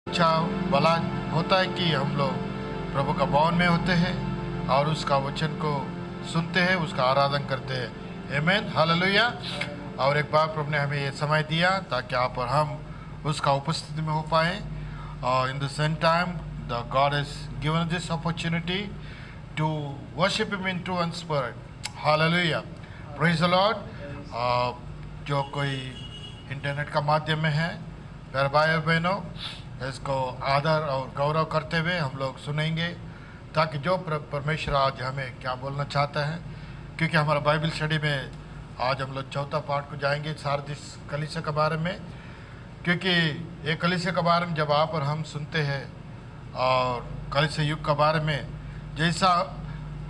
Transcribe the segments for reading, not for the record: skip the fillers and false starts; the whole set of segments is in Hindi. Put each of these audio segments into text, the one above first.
अच्छा भला होता है कि हम लोग प्रभु का भवन में होते हैं और उसका वचन को सुनते हैं, उसका आराधन करते हैं। आमीन, हालेलुया। और एक बार प्रभु ने हमें ये समय दिया ताकि आप और हम उसका उपस्थिति में हो पाए। और in the same time the God is given this opportunity to worship him in true and spirit. Hallelujah, praise the lord. जो कोई इंटरनेट का माध्यम में है, प्यारे भाई और बहनों, इसको आदर और गौरव करते हुए हम लोग सुनेंगे ताकि जो परमेश्वर आज हमें क्या बोलना चाहता है। क्योंकि हमारा बाइबल स्टडी में आज हम लोग चौथा पार्ट को जाएंगे सारदीस कलीसिया के बारे में। क्योंकि ये कलीसिया के बारे में जब आप और हम सुनते हैं और कलीसिया युग के बारे में जैसा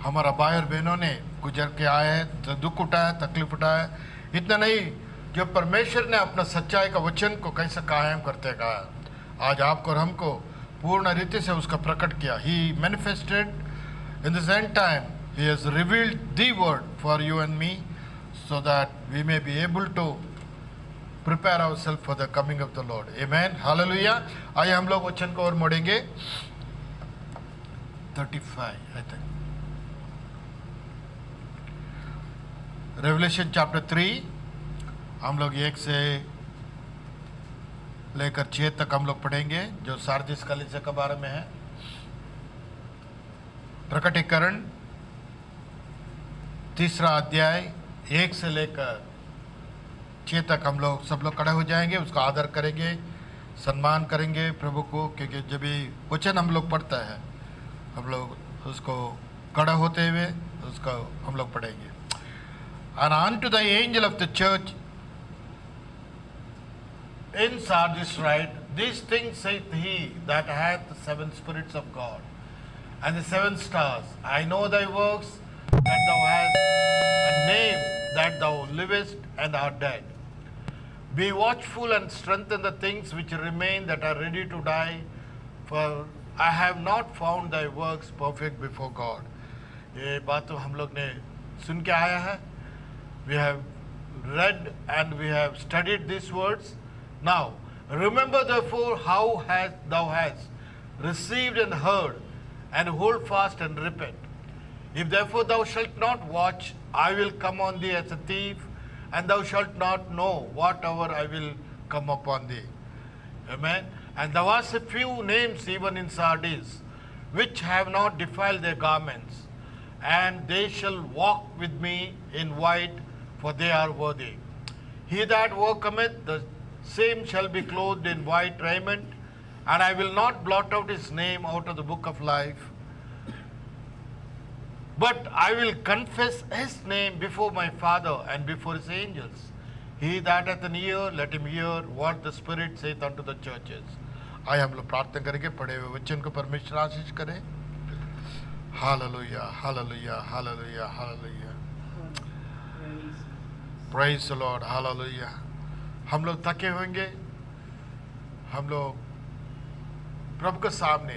हमारा भाई और बहनों ने गुजर के आए हैं, तो दुख उठाया, तकलीफ उठाया, इतना नहीं जो परमेश्वर ने अपना सच्चाई का वचन को कैसे कायम करते गया, आज आपको और हमको पूर्ण रीति से उसका प्रकट किया। He manifested in the same time, he has revealed the word for you and me so that we may be able to prepare ourself for the coming of the Lord. आमीन, हालेलुया। आइए हम लोग वचन को और मोड़ेंगे 35 आई थिंक, रेवलेशन चैप्टर 3 हम लोग 1 से लेकर 6 तक हम लोग पढ़ेंगे, जो सारदीस कलीसिया के बारे में है। प्रकटीकरण 3 अध्याय 1 से लेकर 6 तक हम लोग सब लोग खड़े हो जाएंगे, उसका आदर करेंगे, सम्मान करेंगे प्रभु को। क्योंकि जब भी वचन हम लोग पढ़ता है, हम लोग उसको खड़ा होते हुए उसको हम लोग पढ़ेंगे। And unto the angel of the church in Sardis write, these things saith he that hath the 7 spirits of God and the 7 stars. I know thy works, that thou hast a name, that thou livest and art dead. Be watchful and strengthen the things which remain that are ready to die, for I have not found thy works perfect before God. ये बात तो हम लोग ने सुन के आया है। We have read and we have studied these words. Now, remember therefore how thou hast received and heard, and hold fast and repent. If therefore thou shalt not watch, I will come on thee as a thief, and thou shalt not know whatever I will come upon thee. Amen. And there was a few names even in Sardis, which have not defiled their garments, and they shall walk with me in white, for they are worthy. He that overcometh, the same shall be clothed in white raiment, and I will not blot out his name out of the book of life, but I will confess his name before my Father and before his angels. He that hath an ear, let him hear what the Spirit saith unto the churches. आइए हम लोग प्रार्थना करेंगे, पढ़े हुए वचन को परमेश्वर आशीष करे। हालेलुया, हालेलुया, हालेलुया, hallelujah, praise the Lord, hallelujah. हम लोग थके होंगे, हम लोग प्रभु के सामने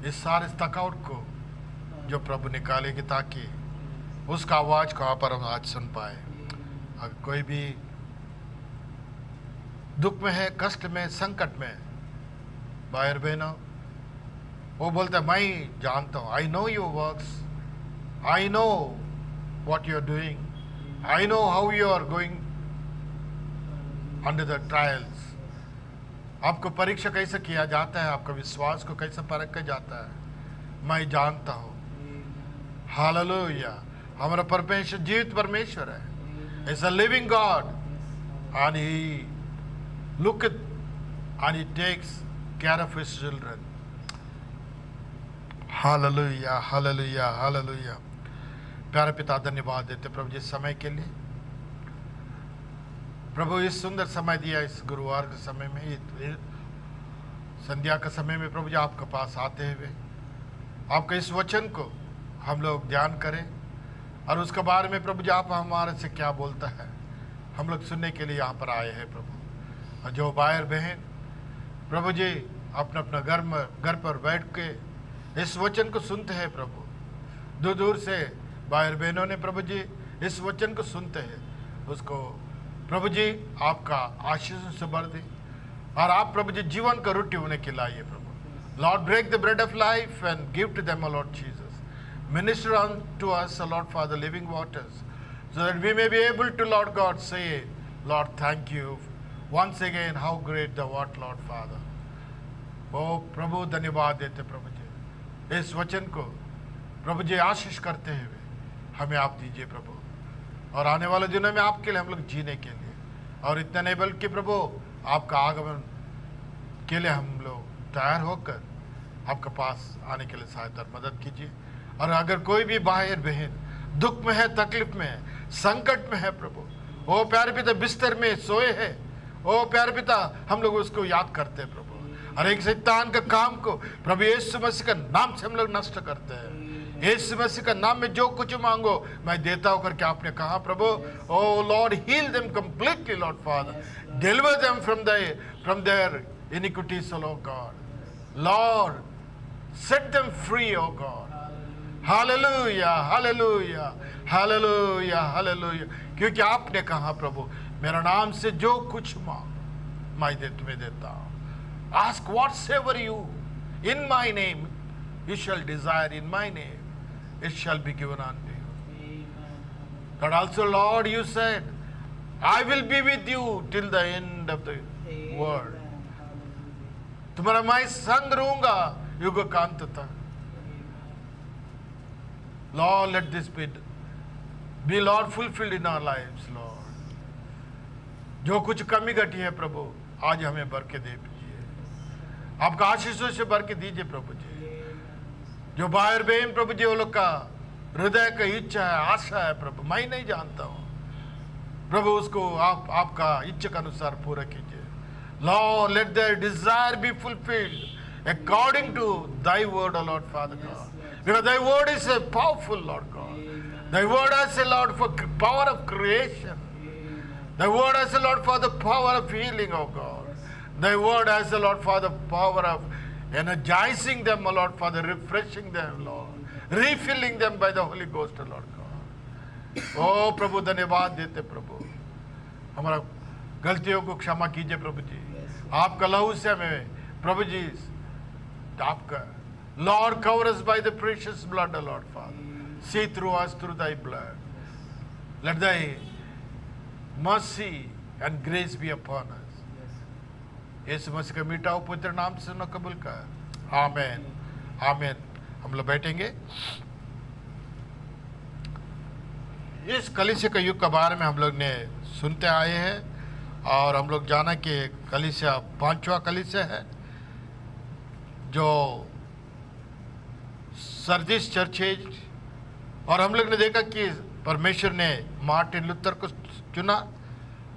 इस सारे थकावट को जो प्रभु निकालेगी ताकि उसका आवाज को आप पर हम आज सुन पाए। अगर कोई भी दुख में है, कष्ट में, संकट में, भाई और बहनों, वो बोलता है मैं जानता हूँ, I know your works, I know what you are doing, I know how you are going under the trials. आपको परीक्षा कैसे किया जाता है, आपका विश्वास को कैसे परखा जाता है, मैं जानता हूँ। हालेलुया। हमारा परमेश्वर जीवित परमेश्वर है, is a living God, and he looketh and he takes care of his children. हालेलुया, हालेलुया, हालेलुया। प्यारे पिता, धन्यवाद देते प्रभु जी समय के लिए। प्रभु इस सुंदर समय दिया, इस गुरुवार के समय में, संध्या के समय में प्रभु जी आपके पास आते हुए आपके इस वचन को हम लोग ध्यान करें और उसके बारे में प्रभु जी आप हमारे से क्या बोलता है हम लोग सुनने के लिए यहाँ पर आए हैं प्रभु। और जो भाई और बहन प्रभु जी अपना अपना घर पर बैठ के इस वचन को सुनते हैं प्रभु, दूर दूर से भाई और बहनों ने प्रभु जी इस वचन को सुनते हैं, उसको प्रभु जी आपका आशीष से भर दे और आप प्रभु जी जीवन का रोटी उन्हें खिलाइए प्रभु। Lord break the bread of life and give to them, Lord Jesus. Minister on to us, Lord for the living waters, so that we may be able to, Lord God, say, Lord, thank you once again, how great thou art, Lord Father. ओ प्रभु धन्यवाद देते प्रभु जी, इस वचन को प्रभु जी आशीष करते हुए हमें आप दीजिए प्रभु, और आने वाले दिनों में आपके लिए हम लोग जीने के लिए, और इतना नहीं बल्कि प्रभु आपका आगमन के लिए हम लोग तैयार होकर आपके पास आने के लिए सहायता और मदद कीजिए। और अगर कोई भी भाई बहन दुख में है, तकलीफ में है, संकट में है प्रभु, ओ प्यारे पिता बिस्तर में सोए है, ओ प्यारे पिता हम लोग उसको याद करते हैं प्रभु, हर एक शैतान का काम को प्रभु यीशु मसीह का नाम से हम लोग नष्ट करते हैं। यीशु मसीह का नाम में जो कुछ मांगो मैं देता हूं करके आपने कहा प्रभु। O Lord, heal them completely Lord father, deliver them from their iniquities O God, Lord set them free O God. हालेलुया हालेलुया हालेलुया हालेलुया, क्योंकि आपने कहा प्रभु मेरा नाम से जो कुछ मांग मैं तुम्हें देता हूं। Ask whatsoever you in my name you shall desire, in my name it shall be given unto you. But also Lord, you said I will be with you till the end of the world. तुम्हारा मैं संग रहूंगा युग कांत तक। Lord, let this be Lord fulfilled in our lives, Lord. जो कुछ कमी घटी है प्रभु आज हमें भर के दे दीजिए, आपका आशीषों से भर के दीजिए प्रभु जी। जो भाई बहन प्रभु जी वो लोग का हृदय का इच्छा है, आशा है प्रभु, मैं नहीं जानता हूँ प्रभु, उसको आप आपका इच्छा के अनुसार पूरा कीजिए। Lord, let their desire be fulfilled according to thy word, O Lord Father God. Because thy word is a powerful, Lord God. Thy word has a Lord for power of creation. Thy word has a Lord for the power of healing, O God. Thy word has a Lord for the power of energizing them, O Lord, for the refreshing them, Lord. Refilling them by the Holy Ghost, O Lord God. ओ प्रभु धन्यवाद देते प्रभु, हमारा गलतियों को क्षमा कीजिए प्रभु जी। आपका लहू से हमें प्रभु जी आपका Lord, cover us by the precious blood, O Lord Father. See through us through thy blood. Let thy mercy and grace be upon us. यीशु मसीह का मीठा पवित्र नाम से न कबूल कर, आमीन आमीन। हम लोग बैठेंगे। इस कलीसिया के युग के बारे में हम लोग ने सुनते आए हैं, और हम लोग जाना कि कलीसिया 5वां कलीसिया है जो सर्दिस चर्च है। और हम लोग ने देखा कि परमेश्वर ने मार्टिन लूथर को चुना,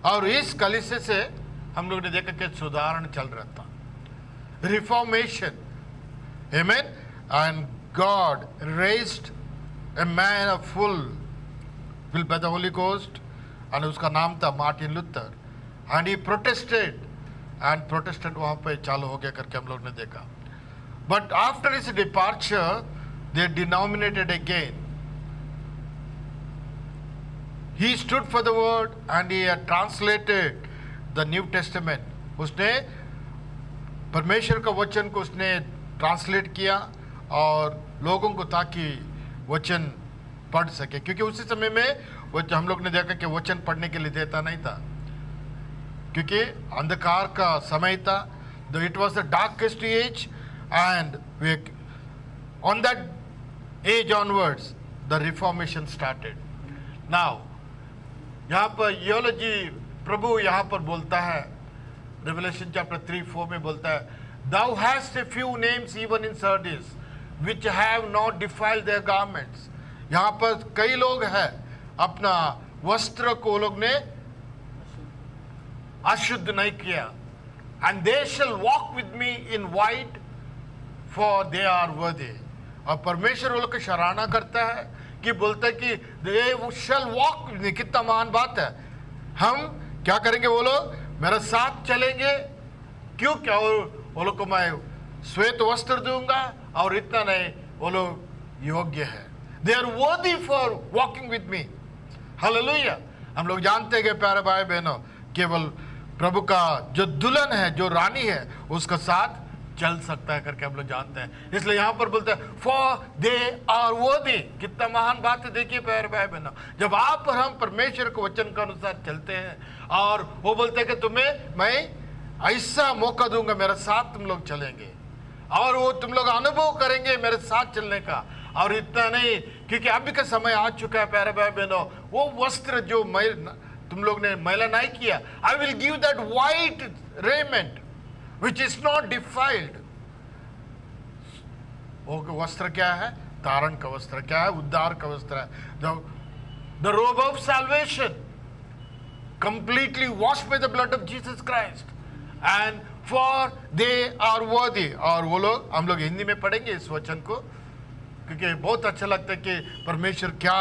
और इस कलीसिया से हम लोग ने देखा कि सुधारण चल रहा था, रिफॉर्मेशन, आमीन। And God raised a man of full will by the Holi ghost, और उसका नाम था Martin Luther, and he protested, and protestant वहाँ पे चालू हो गया करके हम लोग ने देखा। But after his departure they denominated again. He stood for the word and he had translated the New Testament. उसने परमेश्वर का वचन को उसने ट्रांसलेट किया और लोगों को ताकि वचन पढ़ सके, क्योंकि उसी समय में वो हम लोग ने देखा कि वचन पढ़ने के लिए देता नहीं था, क्योंकि अंधकार का समय था। It was the darkest age, and on that age onwards the reformation started. Now यहाँ पर योलॉजी प्रभु यहाँ पर बोलता है, Revelation chapter 3:4 में बोलता है, Thou hast a few names even in Sardis which have not defiled their garments. यहाँ पर कई लोग हैं अपना वस्त्र को लोग ने अशुद्ध नहीं किया, and they shall walk with me in white for they are worthy. और परमेश्वर वो लोग की सराहना करता है कि बोलता है कि they shall walk with me। कितना महान बात है। हम क्या करेंगे, वो लोग मेरे साथ चलेंगे, क्यों, क्या वो लोग को मैं श्वेत वस्त्र दूंगा, और इतना नहीं वो लोग योग्य है, they are worthy for walking with me। Hallelujah. हम लोग जानते हैं कि प्यारे भाई बहनों, केवल प्रभु का जो दुल्हन है, जो रानी है, उसका साथ चल सकता है करके हम लोग जानते हैं। इसलिए यहाँ पर बोलते हैं फॉर दे आर वर्दी। कितना महान बात है, देखिए प्यारे भाई बहनों, जब आप और हम परमेश्वर के वचन के अनुसार चलते हैं और वो बोलते हैं कि तुम्हें मैं ऐसा मौका दूंगा, मेरे साथ तुम लोग चलेंगे और वो तुम लोग अनुभव करेंगे मेरे साथ चलने का। और इतना नहीं, क्योंकि अभी का समय आ चुका है प्यारे भाई बहनों, वो वस्त्र जो तुम लोग ने मैला नहीं किया, I will give that white raiment which is not defiled। वो वस्त्र क्या है? तारण का वस्त्र क्या है? उद्धार का वस्त्र है। The robe of salvation, completely washed by the blood of Jesus Christ, and for they are worthy। और वो लोग, हम लोग हिंदी में पढ़ेंगे इस वचन को, क्योंकि बहुत अच्छा लगता है कि परमेश्वर क्या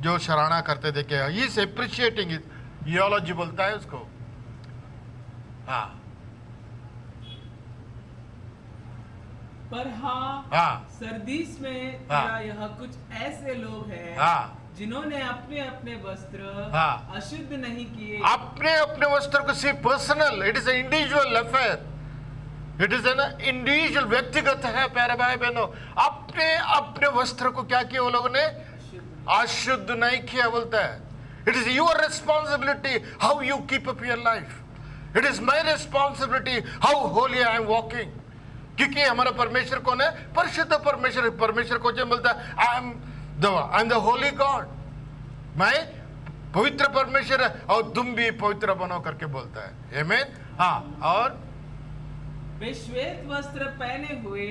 जो सराहना करते देखे, he is appreciating it। Theology बोलता है उसको। हाँ, पर हाँ, सरदीस में यहाँ कुछ ऐसे लोग हैं जिन्होंने अपने अपने वस्त्र अशुद्ध नहीं किए। अपने अपने वस्त्र को सिर्फ personal, it is individual affair, it is an individual, व्यक्तिगत है प्यारे भाई बहनों। अपने अपने वस्त्र को क्या किया वो लोगों ने? अशुद्ध नहीं किया बोलता है। It is your responsibility how you keep up your life. It is my responsibility how Holi I am walking. क्योंकि हमारा परमेश्वर कौन है? परिशुद्ध परमेश्वर। परमेश्वर को जो बोलता है I am the Holi God, मैं पवित्र परमेश्वर है और तुम भी पवित्र बनो करके बोलता है। आमीन। हाँ, और वे श्वेत वस्त्र पहने हुए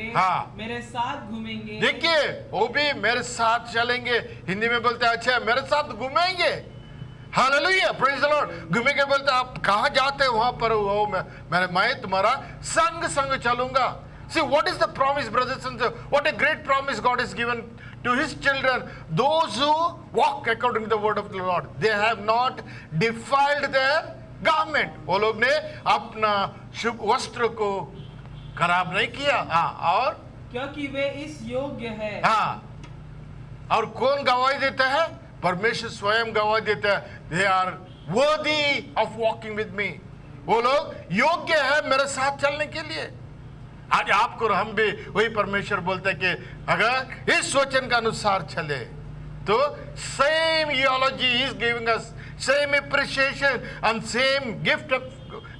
मेरे साथ घूमेंगे। देखिए, वो भी मेरे साथ चलेंगे। हिंदी में बोलते हैं अच्छा मेरे साथ घूमेंगे। Hallelujah, praise the Lord. घूमेंगे बोलते हैं आप कहाँ जाते हैं वहां पर, वो मैं तुम्हारा संग संग चलूंगा। See, what is the promise, brothers and sisters? What a great promise God has given to His children, those who walk according to the word of the Lord. They have not defiled their garment. वो लोग ने अपना शुभ वस्त्र को खराब नहीं किया। हाँ, और क्योंकि वे इस योग्य है। हाँ, और कौन गवाही देता है? परमेश्वर स्वयं गवाही देता है। They are worthy of walking with me। वो लोग योग्य है मेरे साथ चलने के लिए। आज आपको और हम भी वही परमेश्वर बोलते हैं कि अगर इस वचन का अनुसार चले तो same theology is giving us, same appreciation and same gift of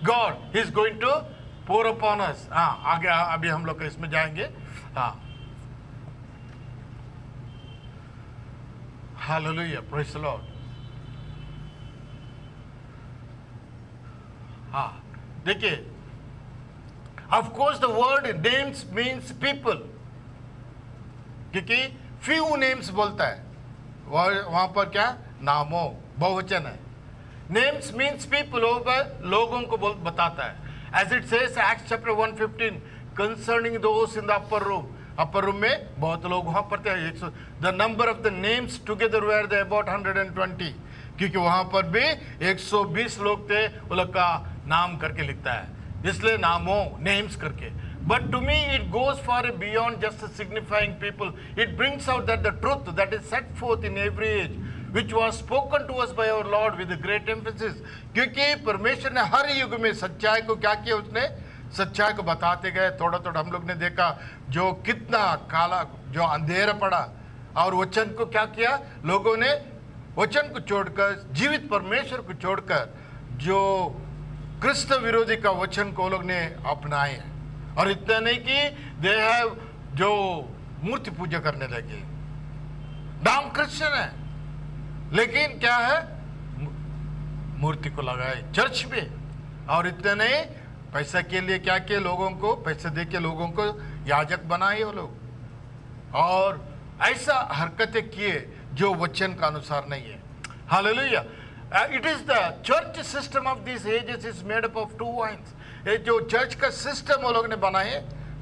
God is going to pour upon us. हाँ, आगे अभी हम लोग इसमें जाएंगे। हाँ, हालेलुया, प्रेज द लॉर्ड। हाँ, देखिए, of course the word names means people, क्योंकि few names बोलता है वहां पर क्या? नामों, बहुवचन है। names means people, लोगों को बताता है। as it says Acts chapter 1:15 concerning those in the upper room। Upper room में बहुत लोग वहां पढ़ते हैं। the number of the names together were there about 120, क्योंकि वहां पर भी 120 लोग थे, वो लोग का नाम करके लिखता है, इसलिए नामों, नेम्स करके। But to me it goes far beyond just signifying people. It brings out that the truth that is set forth in every age, which was spoken to us by our Lord with a great emphasis। क्योंकि परमेश्वर ने हर युग में सच्चाई को क्या किया? उसने सच्चाई को बताते गए। थोड़ा थोड़ा हम लोग ने देखा जो कितना काला, जो अंधेरा पड़ा, और वचन को क्या किया? लोगों ने वचन को छोड़कर, जीवित परमेश्वर को छोड़कर, जो क्रिस्त विरोधी का वचन को लोग ने अपनाए हैं। और इतना नहीं कि दे हैव जो मूर्ति पूजा करने लगे, नाम क्रिश्चियन है लेकिन क्या है? मूर्ति को लगाए चर्च में। और इतना नहीं, पैसा के लिए क्या किए? लोगों को पैसा दे के लोगों को याजक बनाए वो लोग, और ऐसा हरकतें किए जो वचन का अनुसार नहीं है। Hallelujah. It is the church system of these ages is made up of two wines। ये जो चर्च का सिस्टम वो लोग ने बनाए,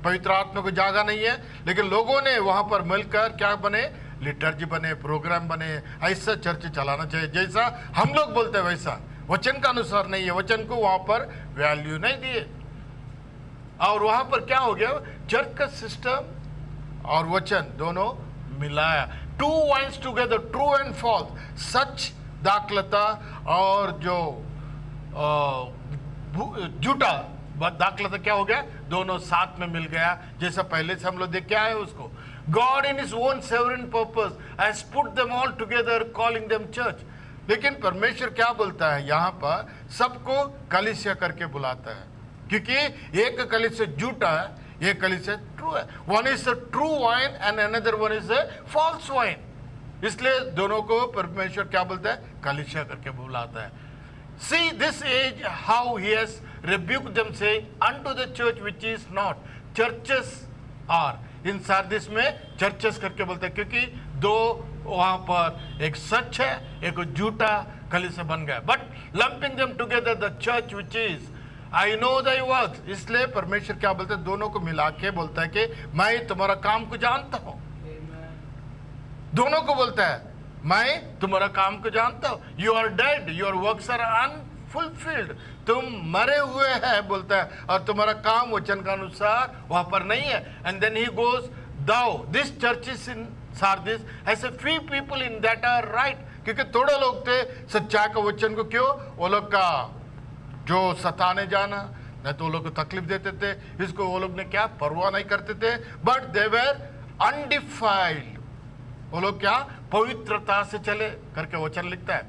पवित्र आत्मा को जागा नहीं है, लेकिन लोगों ने वहां पर मिलकर क्या बने? लिटर्जी बने, प्रोग्राम बने। ऐसा चर्च चलाना चाहिए जैसा हम लोग बोलते हैं वैसा, वचन का अनुसार नहीं है। वचन को वहां पर वैल्यू नहीं दिए, और वहां पर क्या हो गया? चर्च का सिस्टम और वचन दोनों मिलाया। Two vines together, true and false, सच दाखलता और जो झूठा दाखलता क्या हो गया, दोनों साथ में मिल गया, जैसा पहले से हम लोग देख के आए उसको। God in His own sovereign purpose has put them all together, calling them church. लेकिन परमेश्वर क्या बोलता है यहाँ पर, सबको कलीसिया करके बुलाता है, क्योंकि एक कलीसिया झूठा है, एक कलीसिया ट्रू है। One is the true vine and another one is the false vine. इसलिए दोनों को परमेश्वर क्या बोलता है, कलीसिया करके बुलाता है। See this age how he has rebuked them, saying, unto the church which is not, churches are. इन सारदिस में चर्चेस करके बोलते हैं, क्योंकि दो वहां पर एक सच है, एक झूठा कलीसिया बन गया। But lumping them together the church which is I know Dai works. इसलिए परमेश्वर क्या बोलते हैं, दोनों को मिला के बोलता है कि मैं तुम्हारा काम को जानता हूं। दोनों को बोलता है, मैं तुम्हारा काम को जानता हूं। You are dead, your works are unfulfilled. तुम मरे हुए हैं बोलता है, और तुम्हारा काम वचन के अनुसार वहां पर नहीं है। And then he goes, thou this church is in Sardis has a few people in that are right. क्योंकि थोड़े लोग थे सच्चाई का वचन को, क्यों, वो लोग का जो सताने जाना, नहीं तो वो लोग को तकलीफ देते थे, इसको वो लोग ने क्या परवाह नहीं करते थे। बट दे वेर अनडिफाइल्ड, वो लोग क्या पवित्रता से चले करके वचन लिखता है।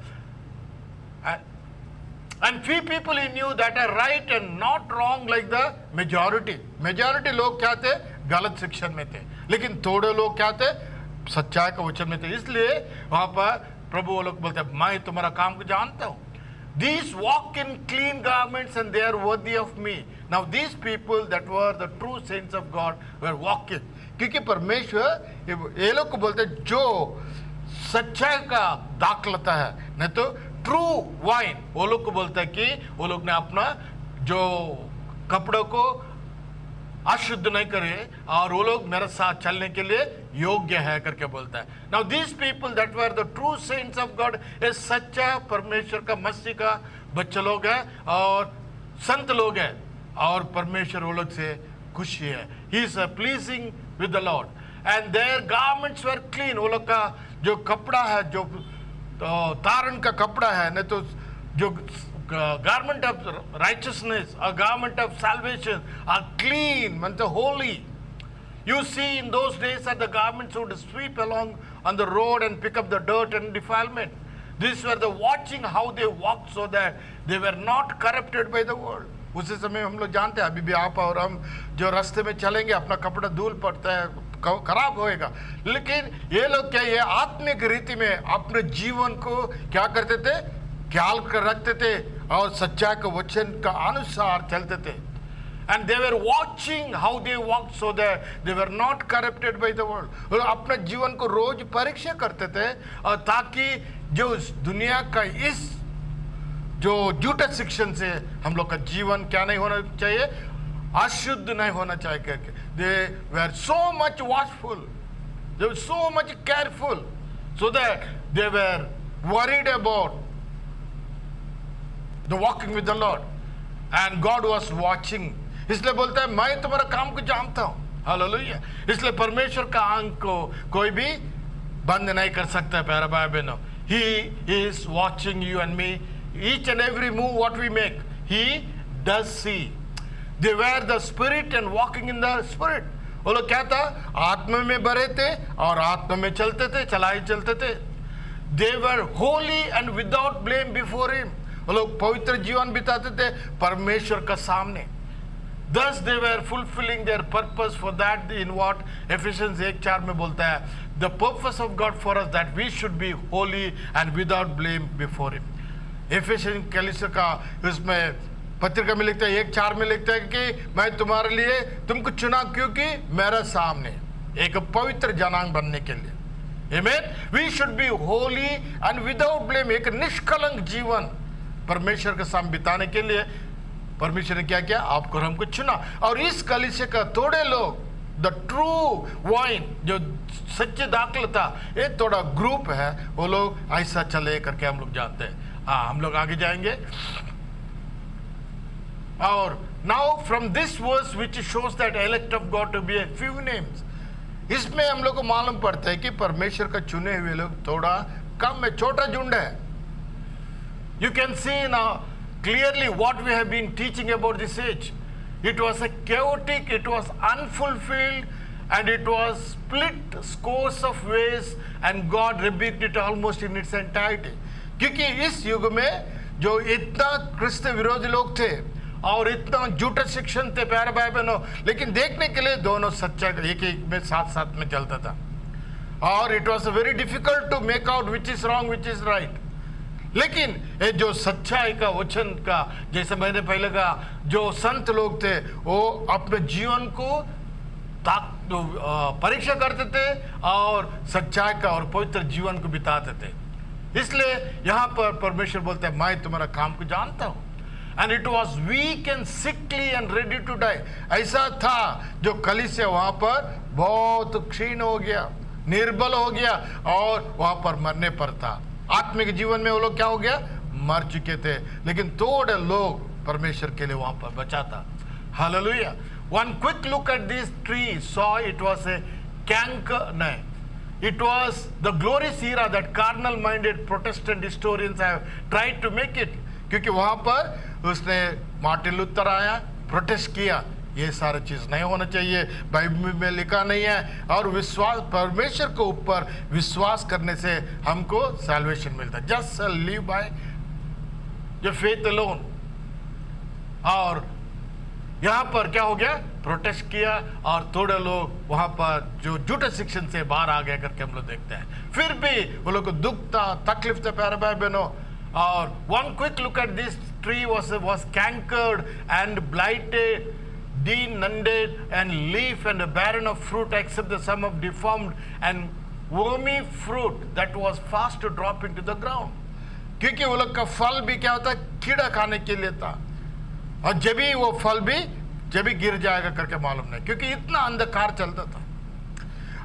And few people in you that are right and not wrong like the majority. Majority लोग क्या थे, गलत शिक्षण में थे, लेकिन थोड़े लोग क्या थे, सच्चाई का वचन में थे। इसलिए वहां पर प्रभु वो लोग बोलते हैं, मैं तुम्हारा काम को जानता हूं। These walk in clean garments and they are worthy of me. Now these people that were the true saints of God were walking. क्योंकि परमेश्वर ये लोग को बोलते हैं जो सच्चाई का दाखलता है, नहीं तो ट्रू वाइन, वो लोग को बोलता है कि वो लोग ने अपना जो कपड़ों को अशुद्ध नहीं करे और वो लोग मेरे साथ चलने के लिए योग्य है करके बोलता है। Now these people that were the true saints of God, ये सच्चा परमेश्वर का मसीह का बच्चे लोग है और संत लोग है, और परमेश्वर वो लोग से खुशी है। He is pleasing with the Lord and their garments were clean. वो लोग का जो कपड़ा है, जो तारण का कपड़ा है, नहीं तो जो garment of righteousness, a garment of salvation, are clean, meant holy. You see, in those days that the garments would sweep along on the road and pick up the dirt and defilement. These were the watching how they walked so that they were not corrupted by the world. उसी समय हम लोग जानते हैं, अभी भी आप और हम जो रास्ते में चलेंगे, अपना कपड़ा धूल पड़ता है, खराब होएगा, लेकिन ये लोग क्या, ये आत्मिक रीति में अपने जीवन को क्या करते थे, ख्याल कर रखते थे और सच्चाई के वचन का अनुसार चलते थे। And they were watching how they walked so that they were not corrupted by the world. अपने जीवन को रोज परीक्षा करते थे, और ताकि जो दुनिया का इस जो झूठे शिक्षण से हम लोग का जीवन क्या नहीं होना चाहिए, अशुद्ध नहीं होना चाहिए करके। They were so much watchful, they were so much careful, so that they were worried about the walking with the Lord, and God was watching. इसलिए बोलता है, मैं तुम्हारा काम को जानता हूं। हालेलुया। इसलिए परमेश्वर का आंख को कोई भी बंद नहीं कर सकता है प्यारे भाई बहनों। He is watching you and me, each and every move what we make. He does see. They were the spirit and walking in the spirit. वो लोग क्या था, आत्मा में भरे थे और आत्मा में चलते थे, चलाई चलते थे। They were holy and without blame before him. वो लोग पवित्र जीवन बिताते थे परमेश्वर का सामने। Thus they were fulfilling their purpose for that in what Ephesians 1:4 में बोलता है, the purpose of God for us that we should be holy and without blame before him. Ephesians कलीसिया का उसमें पत्रिका में लिखता है, 1:4 में लिखता है कि मैं तुम्हारे लिए तुमको चुना क्योंकि मेरे सामने एक पवित्र जनांग बनने के लिए। Amen. We should be holy and without blame, एक निष्कलंक जीवन परमेश्वर के सामने बिताने के लिए परमेश्वर ने क्या किया, आपको हमको चुना। और इस कलीसिया का थोड़े लोग, द ट्रू वाइन, जो सच्चे दाखिल था, ये थोड़ा ग्रुप है, वो लोग ऐसा चले करके हम लोग जानते हैं। हाँ, हम लोग आगे जाएंगे। और now from this verse which shows that elect of God to be a few names, इसमें हम लोग को मालूम पड़ता है कि परमेश्वर का चुने हुए लोग थोड़ा कम है, छोटा झुंड है। You can see in clearly what we have been teaching about this age. It was a chaotic, it was unfulfilled, and it was split scores of ways, and God rebuked it almost in its entirety. क्योंकि इस युग में जो इतना क्रिस्त विरोधी लोग थे और इतना झूठे शिक्षण थे प्यारे भाई बहनों, लेकिन देखने के लिए दोनों सच्चा एक में साथ साथ में चलता था, और it was very difficult to make out which is wrong which is right. लेकिन ये जो सच्चाई का वचन का, जैसे मैंने पहले कहा, जो संत लोग थे वो अपने जीवन को परीक्षा करते थे और सच्चाई का और पवित्र जीवन को बिताते थे. इसलिए यहाँ पर परमेश्वर बोलते हैं मैं तुम्हारा काम को जानता हूँ. And it was weak and sickly and ready to die. ऐसा था जो कलीसिया वहां पर बहुत क्षीण हो गया, निर्बल हो गया और वहां पर मरने पर था. आत्मिक जीवन में वो लोग क्या हो गया, मर चुके थे, लेकिन थोड़े लोग परमेश्वर के लिए वहां पर बचा था. Hallelujah. One quick look at this tree saw it was a canker. No, it was the glorious era that carnal-minded Protestant historians have tried to make it. क्योंकि वहां पर उसने मार्टिन लूथर आया, प्रोटेस्ट किया, ये सारी चीज नहीं होना चाहिए, बाइबल में लिखा नहीं है, और विश्वास परमेश्वर के ऊपर विश्वास करने से हमको सैल्वेशन मिलता है. Just live by the faith alone. और यहाँ पर क्या हो गया, प्रोटेस्ट किया और थोड़े लोग वहां पर जो झूठे शिक्षण से बाहर आ गए करके हम लोग देखते हैं. फिर भी वो लोग को दुख था, तकलीफ था प्यारे भाई बहनों. और one quick look at this tree was cankered and blighted, denuded and leaf and barren of fruit except the sum of deformed and wormy fruit that was fast to drop into the ground. क्योंकि वो लोग का फल भी क्या होता है, कीड़ा खाने के लिए था, और जब भी वो फल भी जब भी गिर जाएगा करके मालूम नहीं, क्योंकि इतना अंधकार चलता था.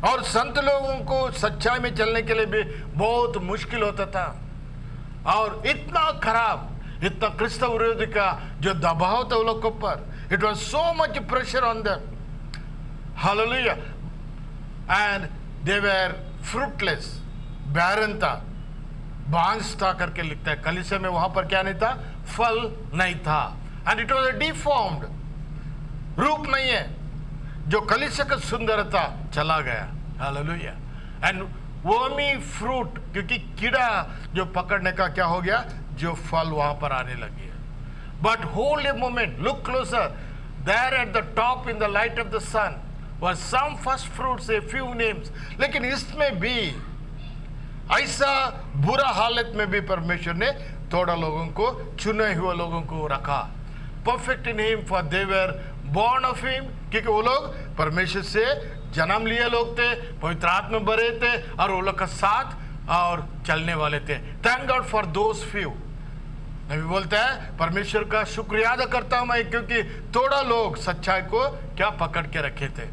और संत लोगों को सच्चाई में चलने के लिए भी बहुत मुश्किल होता था, और इतना खराब, इतना क्रिस्त विरोधी का जो दबाव था उन लोगों पर. It was so much pressure on them. हालेलुया. And they were fruitless, barren था, बांस था करके लिखता है. कलीसिया में वहां पर क्या नहीं था, फल नहीं था. And it was a deformed, रूप नहीं है, जो कलीसिया का सुंदरता चला गया. हालेलुया. एंड वर्मी फ्रूट, क्योंकि कीड़ा जो पकड़ने का क्या हो गया, जो फल वहां पर आने लगी है. But hold a moment, look closer. There at the top in the light of the sun were some first fruits, a few names. लेकिन इसमें भी ऐसा बुरा हालत में भी परमेश्वर ने थोड़ा लोगों को, चुने हुए लोगों को रखा. Perfect in him for they were born of him, क्योंकि वो लोग परमेश्वर से जन्म लिए लोग थे, पवित्र आत्मा में भरे थे, और वो लोग का साथ और चलने वाले थे. Thank God for those few. नबी बोलते हैं परमेश्वर का शुक्रिया अदा करता हूं मैं, क्योंकि थोड़ा लोग सच्चाई को क्या पकड़ के रखे थे.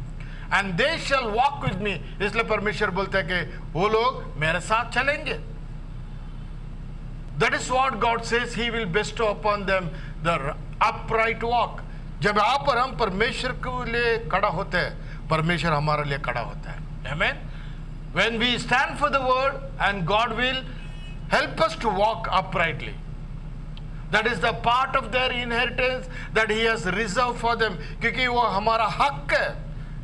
And they shall walk with me. इसलिए परमेश्वर बोलते हैं कि वो लोग मेरे साथ चलेंगे. That is what God says he will Bairstow upon them the upright walk. जब आप और हम परमेश्वर के लिए खड़ा होते हैं, परमेश्वर हमारे लिए खड़ा होता है. आमीन. When we stand for the word, and God will help us to walk uprightly. That is the part of their inheritance that He has reserved for them. क्योंकि वो हमारा हक है.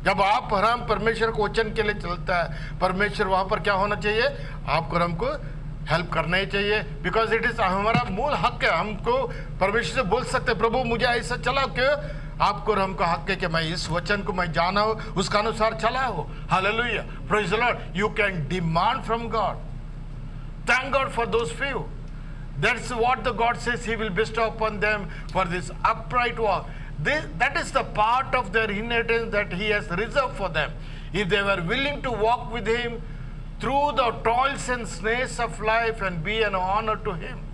जब आप और हम परमेश्वर को वचन के लिए चलता है, परमेश्वर वहां पर क्या होना चाहिए, आपको और हमको हेल्प करना ही चाहिए. बिकॉज इट इज हमारा मूल हक है. हमको परमेश्वर से बोल सकते हैं, प्रभु मुझे ऐसा चलाओ. क्यों? आपको और हमको हक है कि मैं इस वचन को मैं जाना हो, उसका अनुसार चला हो. Hallelujah. Praise the Lord. You can demand from God. Thank God for those few. That's what the God says he will Bairstow upon them for this upright walk. That is the part of their inheritance that He has reserved for them. If they were willing to walk with Him through the toils and snares of life and be an honor to Him.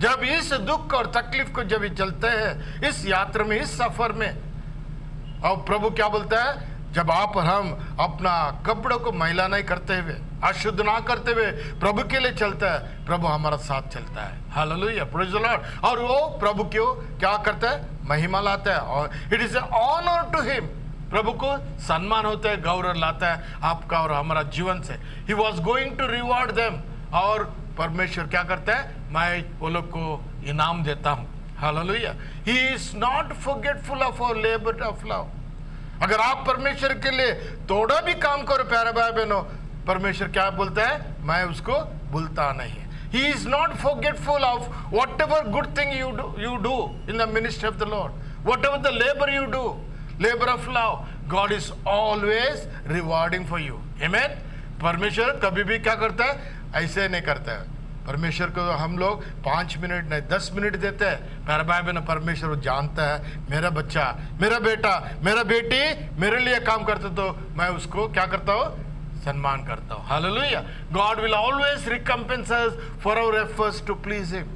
जब इस दुख और तकलीफ को जब चलते हैं, इस यात्रा में, इस सफर में, और प्रभु क्या बोलता है, जब आप और हम अपना कपड़ों को मैला नहीं करते हुए, अशुद्ध ना करते हुए प्रभु के लिए चलता है, प्रभु हमारा साथ चलता है. हालेलुया. Praise the Lord. और वो प्रभु क्यों क्या करता है, महिमा लाता है. और it is a honour to him. प्रभु को सम्मान होता है, गौरव लाता है आपका और हमारा जीवन से. He was going to reward them. और परमेश्वर क्या करता है, मैं वो लोग को इनाम देता हूँ. Hallelujah. He is not forgetful of our labour of love. अगर आप परमेश्वर के लिए थोड़ा भी काम करो प्यारे भाई बहनों, परमेश्वर क्या बोलता है, मैं उसको भूलता नहीं। He is not forgetful of whatever good thing you do in the ministry of the Lord, whatever the labor you do, labor of love, God is always rewarding for you. Amen. परमेश्वर कभी भी क्या करता है, ऐसे नहीं करता है। परमेश्वर को हम लोग 5 मिनट नहीं 10 मिनट देते हैं। मेरा भाई बहन, परमेश्वर जानता है मेरा बच्चा, मेरा बेटा, मेरा बेटी मेरे लिए काम करता, तो मैं उसको क्या करता हूँ, सम्मान करता हूँ। Hallelujah. God will always recompense us for our efforts to please him.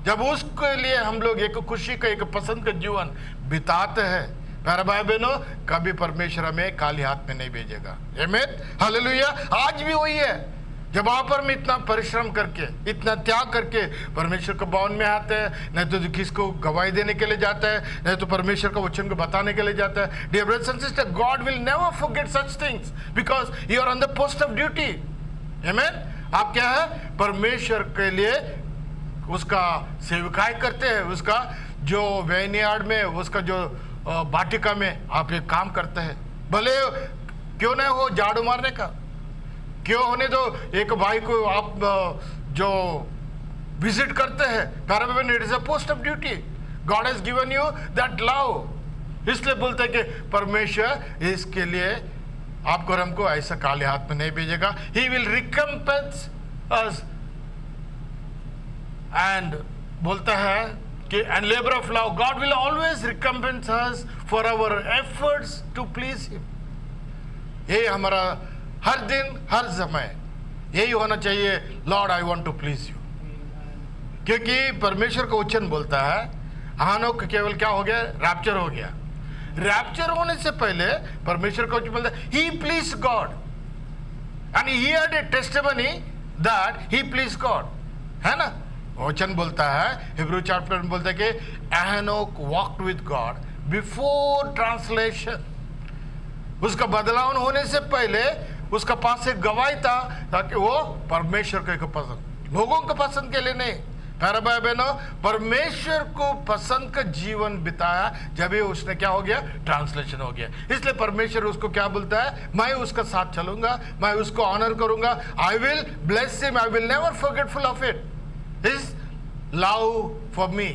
जब उसके लिए हम लोग एक खुशी का, एक पसंद का जीवन बिताते हैं, मेरा भाई बहनों, कभी परमेश्वर हमें खाली हाथ में नहीं भेजेगा। आमीन, हालेलुया। आज भी वही है। जब आप पर में इतना परिश्रम करके, इतना त्याग करके परमेश्वर के भवन में आते हैं, नहीं तो किसको गवाही देने के लिए जाता है, नहीं तो परमेश्वर का वचन को बताने के लिए जाता है। Dear brothers and sister, God will never forget such things because you are on the post of duty. आमीन। आप क्या है, परमेश्वर के लिए उसका सेवकाई करते हैं, उसका जो वेन्यार्ड में, उसका जो वाटिका में आप एक काम करते हैं। भले क्यों नहीं हो झाड़ू मारने का, क्यों होने दो, एक भाई को आप जो विजिट करते हैं, paraben, it is a post of duty. God has given you that love. इसलिए बोलते हैं कि परमेश्वर इसके लिए आपको और हमको ऐसा काले हाथ में नहीं भेजेगा। He will recompense us, and बोलता है कि and labour of love, God will always recompense us for our efforts to please him. ये हमारा हर दिन हर समय यही होना चाहिए, lord I want to please you. क्योंकि परमेश्वर का वचन बोलता है, हानोक केवल क्या हो गया, रैप्चर हो गया। रैप्चर होने से पहले परमेश्वर का वचन बोलता है he please God, and he had a testimony that he please God, है ना। वचन बोलता है, हिब्रू चैप्टर में बोलता है कि Enoch walked with God before translation. उसका बदलाव होने से पहले उसका पास एक गवाही था, ताकि वो परमेश्वर को पसंद, लोगों को पसंद के लिए नहीं। प्यारे भाई बहनों, परमेश्वर को पसंद का जीवन बिताया जब ये उसने क्या हो गया, ट्रांसलेशन हो गया। इसलिए परमेश्वर उसको क्या बोलता है, मैं उसका साथ चलूंगा, मैं उसको ऑनर करूंगा, I will bless him, I will never forgetful of it, his love for me.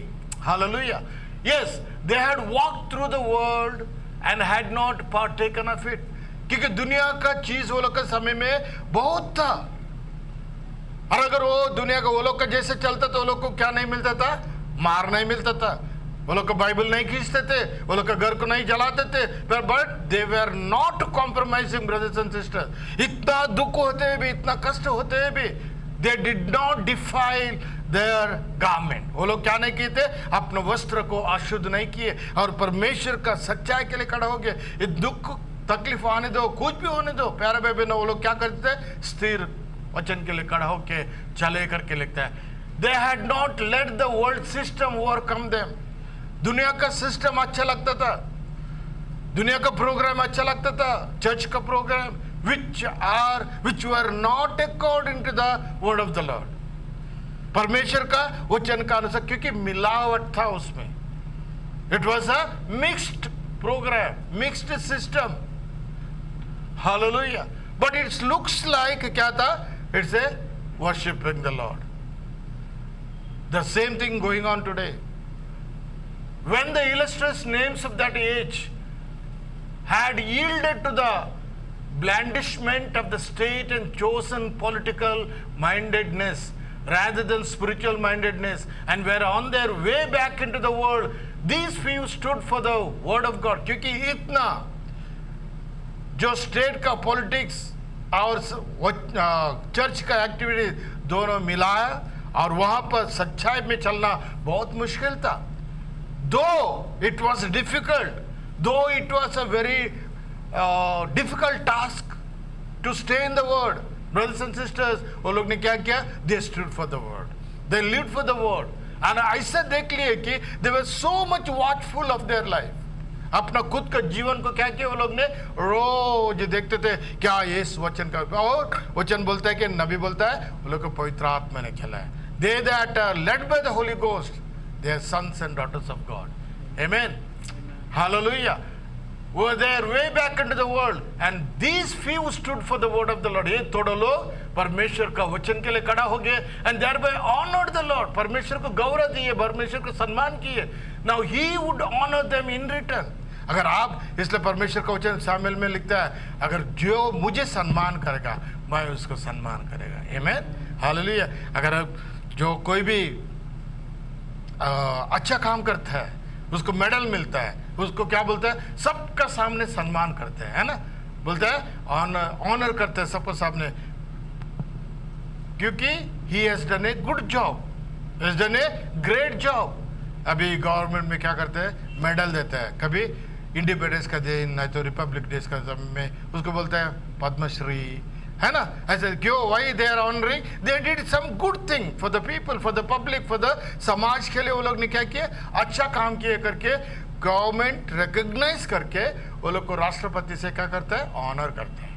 हालेलुया। Yes, they had walked through the world and had not partaken of it. क्योंकि दुनिया का चीज वो लोग के समय में बहुत था, और अगर वो दुनिया का वो लोग का जैसे चलता तो वो लोग को क्या नहीं मिलता था, मार नहीं मिलता था, वो लोग का बाइबल नहीं खींचते थे, वो लोग का घर को नहीं जलाते थे, but they were not compromising brothers and sisters. इतना दुख होते हुए भी, इतना कष्ट होते हुए भी, they did not defile their garment. वो लोग क्या नहीं किए थे, अपने वस्त्र को अशुद्ध नहीं किए, और परमेश्वर का सच्चाई के लिए खड़ा हो गए। ये दुख तकलीफ आने दो, कुछ भी होने दो, प्यारे भाई बहनों, वो लोग क्या करते थे, स्थिर वचन के लिए खड़ा होके चले करके लिखता है, they had not let the world system overcome them. दुनिया का सिस्टम अच्छा लगता था, दुनिया का प्रोग्राम अच्छा लगता था, चर्च का programme, which were not according to the word of the Lord। परमेश्वर का वचन का अनुसार, क्योंकि मिलावट था उसमें। It was a mixed programme, mixed system. Hallelujah. But it looks like क्या था, it's a worshipping the lord. The same thing going on today. When the illustrious names of that age had yielded to the blandishment of the state and chosen political mindedness rather than spiritual mindedness, and were on their way back into the world, these few stood for the word of God। क्योंकि इतना जो स्टेट का पॉलिटिक्स और चर्च का एक्टिविटी दोनों मिलाया, और वहां पर सच्चाई में चलना बहुत मुश्किल था। Though it was difficult, though it was a very difficult task to stay in the word, brothers and sisters, वो लोग ने क्या किया, they stood for the word, they lived for the word, and ऐसा देख लिए कि they were so much watchful of their life। अपना खुद का जीवन को क्या किया, वो लोग ने रोज देखते थे क्या ये इस वचन का, और वचन बोलता है कि नबी बोलता है, वो लोग को पवित्र आत्मा ने खिलाया। They that are led by the Holy Ghost, they are sons and daughters of God. Amen. Hallelujah. Were there way back into the world, and these few stood for the word of the Lord. ये थोड़े लोग परमेश्वर का वचन के लिए खड़ा हो गए, and thereby honored the Lord. परमेश्वर को गौरव दिए, परमेश्वर को सम्मान किए. Now he would honor them in return. अगर आप, इसलिए परमेश्वर का वचन सामुएल में लिखता है, अगर जो मुझे सम्मान करेगा मैं उसको सम्मान करेगा. Amen. हालेलुया. अगर जो कोई भी अच्छा काम करता है उसको मेडल मिलता है, उसको क्या बोलते हैं, सबका सामने सम्मान करते हैं, है ना, बोलते हैं ऑनर करते हैं सबको सामने, क्योंकि he has done a good job, has done a great job. अभी गवर्नमेंट में क्या करते हैं, मेडल देते हैं, कभी इंडिपेंडेंस का दिन, नहीं तो रिपब्लिक डे का समय में उसको बोलते हैं पद्मश्री, है ना. ऐसे क्यों, why they are honouring, they did some good thing for the people, for the public, for the समाज के लिए वो लोग ने क्या किया, अच्छा काम किए करके गवर्नमेंट रिकॉग्नाइज करके वो लोग को राष्ट्रपति से क्या करता है, ऑनर करते हैं.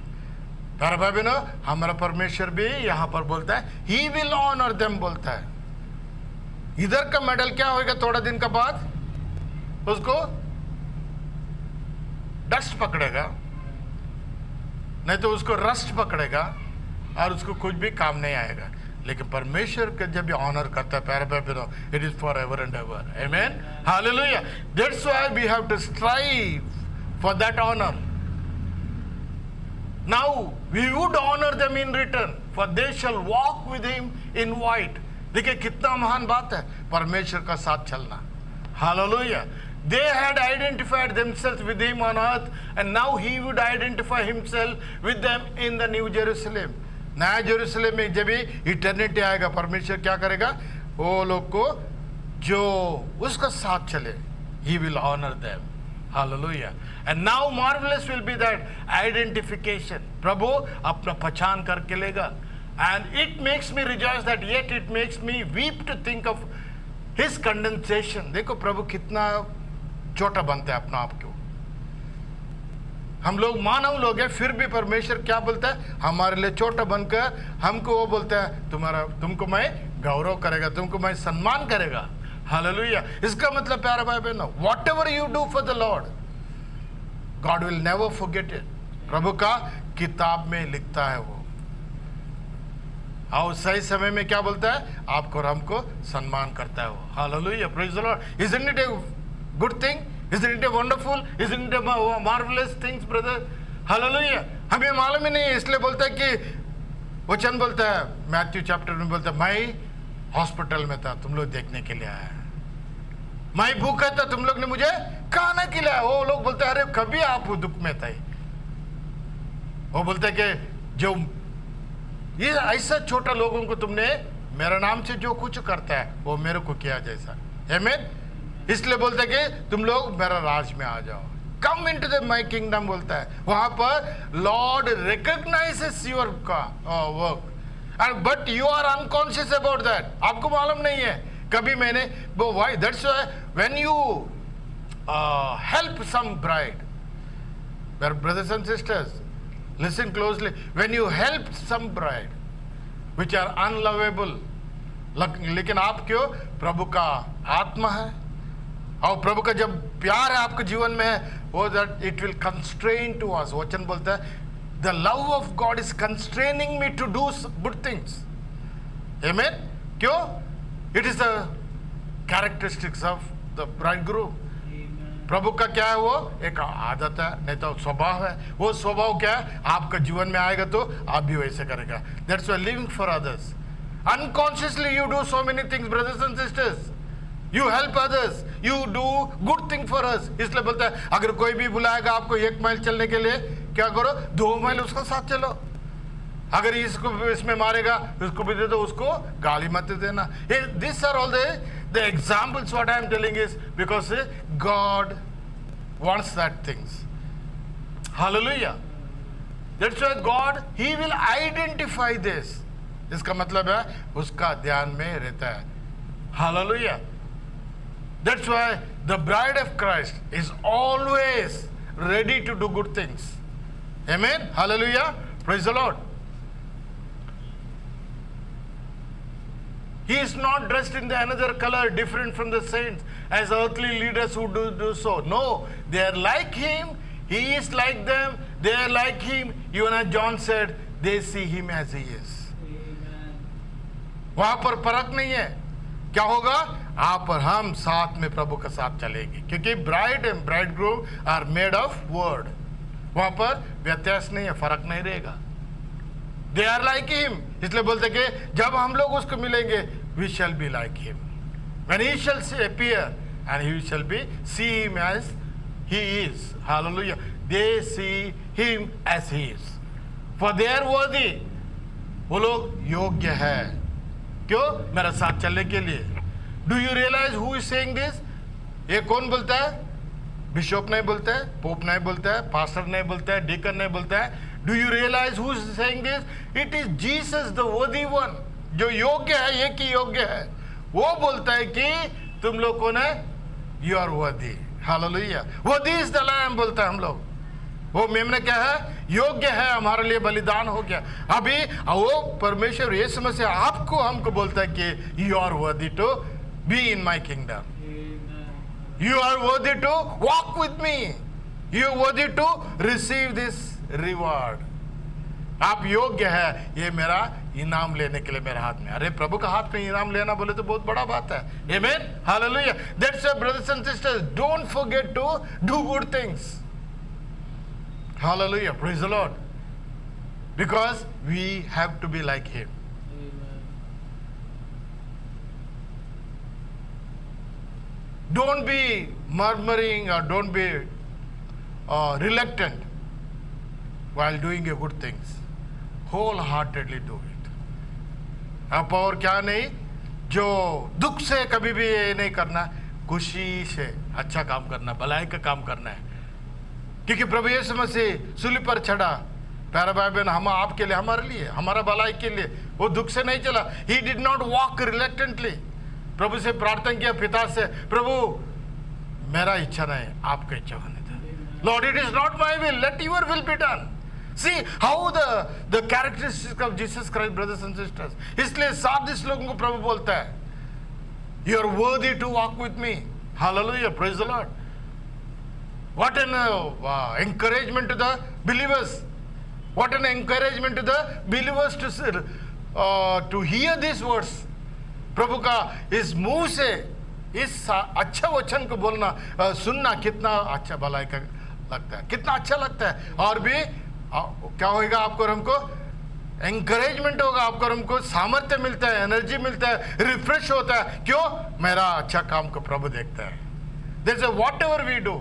प्यारे भाई बहनों, हमारा परमेश्वर भी यहाँ पर बोलता है ही विल ऑनर देम, बोलता है. इधर का मेडल क्या होगा, थोड़ा दिन के बाद उसको डस्ट पकड़ेगा, नहीं तो उसको रस्ट पकड़ेगा और उसको कुछ भी काम नहीं आएगा. लेकिन परमेश्वर का जब भी ऑनर करता है, प्यारे भाई बहनों, it is for ever and ever. Amen. Hallelujah. That's why we have to strive for that honour. Now we would honour them in return, for they shall walk with him in white. देखिए कितना महान बात है परमेश्वर का साथ चलना. Hallelujah. They had identified themselves with him on earth, and now he would identify himself with them in the New Jerusalem. नया जेरूसलम में जब भी इटर्निटी आएगा, परमेश्वर क्या करेगा, वो लोग को जो उसका साथ चले, he will honor them. Hallelujah. And now marvelous will be that identification. प्रभु अपना पहचान करके लेगा. And it makes me rejoice that yet it makes me weep to think of his condensation. देखो प्रभु कितना छोटा बनते हैं अपना आप को. हम लोग मानव लोग हैं, फिर भी परमेश्वर क्या बोलता है, हमारे लिए छोटा बनकर हमको वो बोलता है तुमको मैं गौरव करेगा, तुमको मैं सम्मान करेगा. हालेलुया. इसका मतलब प्यारे भाई बहनों, whatever you do for the Lord, God will never forget it. प्रभु का किताब में लिखता है वो, और सही समय में क्या बोलता है, आपको और हमको सम्मान करता है वो. Hallelujah. Praise the Lord. Isn't it A good thing? Isn't it a wonderful? Isn't it a marvelous things, brother? Hallelujah. हमें मालूम ही नहीं है, इसलिए बोलता है कि वचन बोलता है, मैथ्यू चैप्टर में बोलता है, मैं हॉस्पिटल में था, तुम लोग देखने के लिए आया. मैं भूखा था, तुम लोग ने मुझे खाना खिलाया. वो लोग बोलते हैं, अरे कभी आप दुख में थे. वो बोलते हैं कि जो ये ऐसा छोटा लोगों को तुमने मेरा नाम से जो कुछ करता है वो मेरे को किया जैसा. आमीन. इसलिए बोलता है कि तुम लोग मेरा राज में आ जाओ, come into the my kingdom बोलता है. वहां पर Lord recognises your work, and but you are unconscious about that. आपको मालूम नहीं है कभी मैंने वो, why that's why when you help some bride, brothers and sisters listen closely, when you help some bride which are unlovable, लेकिन आप क्यों, प्रभु का आत्मा है और प्रभु का जब प्यार है आपके जीवन में है, वो that it will constrain to us. वचन बोलता है the love of God is constraining me to do good things. आमीन. क्यों? It is the characteristics of the bridegroom. प्रभु का क्या है, वो एक आदत है, नहीं तो स्वभाव है. वो स्वभाव क्या है, आपका जीवन में आएगा तो आप भी वैसे करेगा. That's why living for others, unconsciously you do so many things, brothers and sisters. You help others, you do good thing for us. इसलिए बोलता है अगर कोई भी बुलाएगा आपको 1 माइल चलने के लिए, क्या करो, 2 माइल उसका साथ चलो. अगर इसको इसमें मारेगा उसको भी दे दो, उसको गाली मत देना. These are all the examples. What I am telling is because God wants that things. Hallelujah. That's why God, He will identify this. इसका मतलब है उसका ध्यान में रहता है. Hallelujah. That's why the bride of Christ is always ready to do good things. Amen. Hallelujah. Praise the Lord. He is not dressed in the another color different from the saints as earthly leaders who do so. No, they are like him. He is like them. They are like him. Even as John said, they see him as he is. वहां पर फर्क नहीं है. क्या होगा? आप और हम साथ में प्रभु के साथ चलेंगे, क्योंकि bride and bridegroom are made of word. वहां पर व्यत्यास नहीं है, फर्क नहीं रहेगा. दे आर लाइक हिम, इसलिए बोलते कि जब हम लोग उसको मिलेंगे, we shall be like him. When he shall appear and he shall be see him as he is. Hallelujah. They see him as he is, for they are worthy. वो लोग योग्य है. क्यों? मेरे साथ चलने के लिए. Do you realise who is saying this? ये कौन बोलता है? बिशप नहीं बोलता है, पोप नहीं बोलता है, पास्टर नहीं बोलता है, डीकन नहीं बोलता है. Do you realise who is saying this? It is Jesus the worthy one, जो योग्य है, ये की योग्य है. वो बोलता है कि तुम लोग कौन है? You are worthy. Hallelujah. Worthy is the lamb बोलता है हम लोग. वो मेमने क्या है? योग्य है, हमारे लिए बलिदान हो गया. अभी वो परमेश्वर यीशु मसीह आपको हमको बोलता है कि you are worthy to be in my kingdom. You are worthy to walk with me. You are worthy to receive this reward. आप योग्य है ये मेरा इनाम लेने के लिए मेरे हाथ में. अरे प्रभु का हाथ में इनाम लेना बोले तो बहुत बड़ा बात है. Amen. Hallelujah. That's why brothers and sisters, don't forget to do good things. Hallelujah. Praise the Lord. Because we have to be like him. Don't be murmuring or don't be reluctant while doing your good things. Wholeheartedly do it. आप और क्या नहीं, जो दुख से कभी भी ये नहीं करना, खुशी से अच्छा काम करना, भलाई का काम करना है. क्योंकि प्रभु यीशु मसीह सूली पर चढ़ा, प्यारे भाई बहन, हम आपके लिए, हमारे लिए, हमारा भलाई के लिए. वो दुख से नहीं चला. He did not walk reluctantly. प्रभु से प्रार्थना किया, पिता से, प्रभु मेरा इच्छा नहीं, आपका इच्छा होने दे. Lord, it is not my will, let your will be done. See how the characteristics of Jesus Christ, brothers and sisters. इसलिए 7 श्लोकों को प्रभु बोलता है, you are worthy to walk with me. Hallelujah, praise the Lord. What an encouragement to the believers. What an encouragement to the believers to hear these words. प्रभु का इस मुंह से इस अच्छा वचन को बोलना, सुनना कितना अच्छा भलाई का लगता है, कितना अच्छा लगता है. और भी क्या होगा? आपको और हमको एंकरेजमेंट होगा, आपको और हमको सामर्थ्य मिलता है, एनर्जी मिलता है, रिफ्रेश होता है. क्यों? मेरा अच्छा काम को प्रभु देखता है. जैसे वॉट एवर वी डू,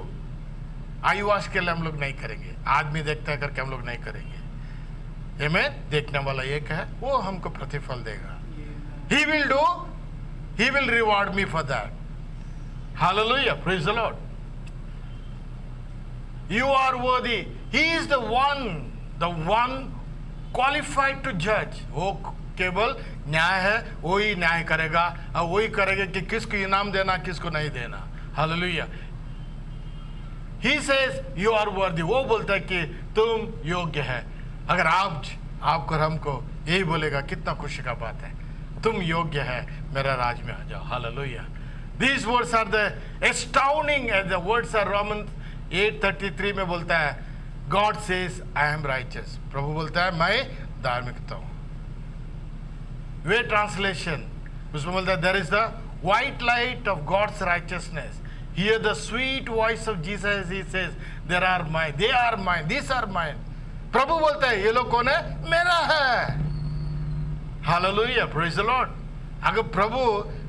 आयुवास के लिए हम लोग नहीं करेंगे, आदमी देखता है करके हम लोग नहीं करेंगे. आमीन. देखने वाला एक है, वो हमको प्रतिफल देगा. He will do, he will reward me for that. Hallelujah, praise the Lord. You are worthy. He is the one qualified to judge. वो केवल न्याय है, वही न्याय करेगा और वही करेगा कि किसको इनाम देना, किसको नहीं देना. Hallelujah. He says you are worthy. वो बोलता है कि तुम योग्य है. अगर आपको हमको यही बोलेगा, कितना खुशी का बात है. तुम योग्य है, मेरा राज में आ जाओ. Hallelujah. These words are the astounding, as the words are Romans 8:33 में बोलता है, God says I am righteous. प्रभु बोलता है मैं धार्मिकता हूँ. वे ट्रांसलेशन उसमें बोलता है there is the white light of God's righteousness. Hear the sweet voice of Jesus. He says they are mine, these are mine. प्रभु बोलता है ये लोग कौन है? मेरा है. Hallelujah, praise the Lord. अगर प्रभु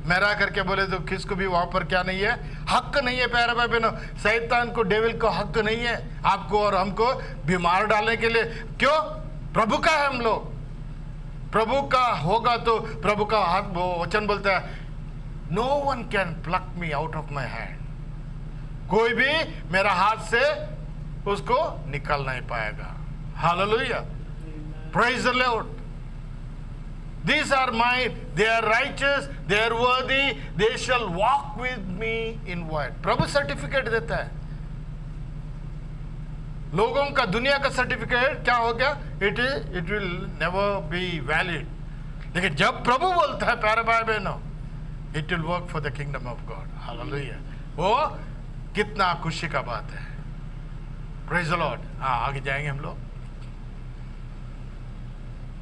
मेरा करके बोले तो किसको भी वहां पर क्या नहीं है? हक नहीं है. प्यारे भाई बहनों, शैतान को, डेविल को हक नहीं है आपको और हमको बीमार डालने के लिए. क्यों? प्रभु का है हम लोग. प्रभु का होगा तो प्रभु का हाथ, वो वचन बोलता है no one can pluck me out of my hand. कोई भी मेरा हाथ से उसको निकल नहीं पाएगा. Hallelujah, praise the lord. These are mine, they are righteous, they are worthy, they shall walk with me in white. Prabhu certificate देता है. लोगों का, दुनिया का सर्टिफिकेट क्या हो गया? It will never be valid. लेकिन जब प्रभु बोलता है प्यारे भाई बहनों, it will work for the kingdom of God. Hallelujah. वो कितना खुशी का बात है। Praise the Lord. हाँ, आगे जाएंगे हम लोग।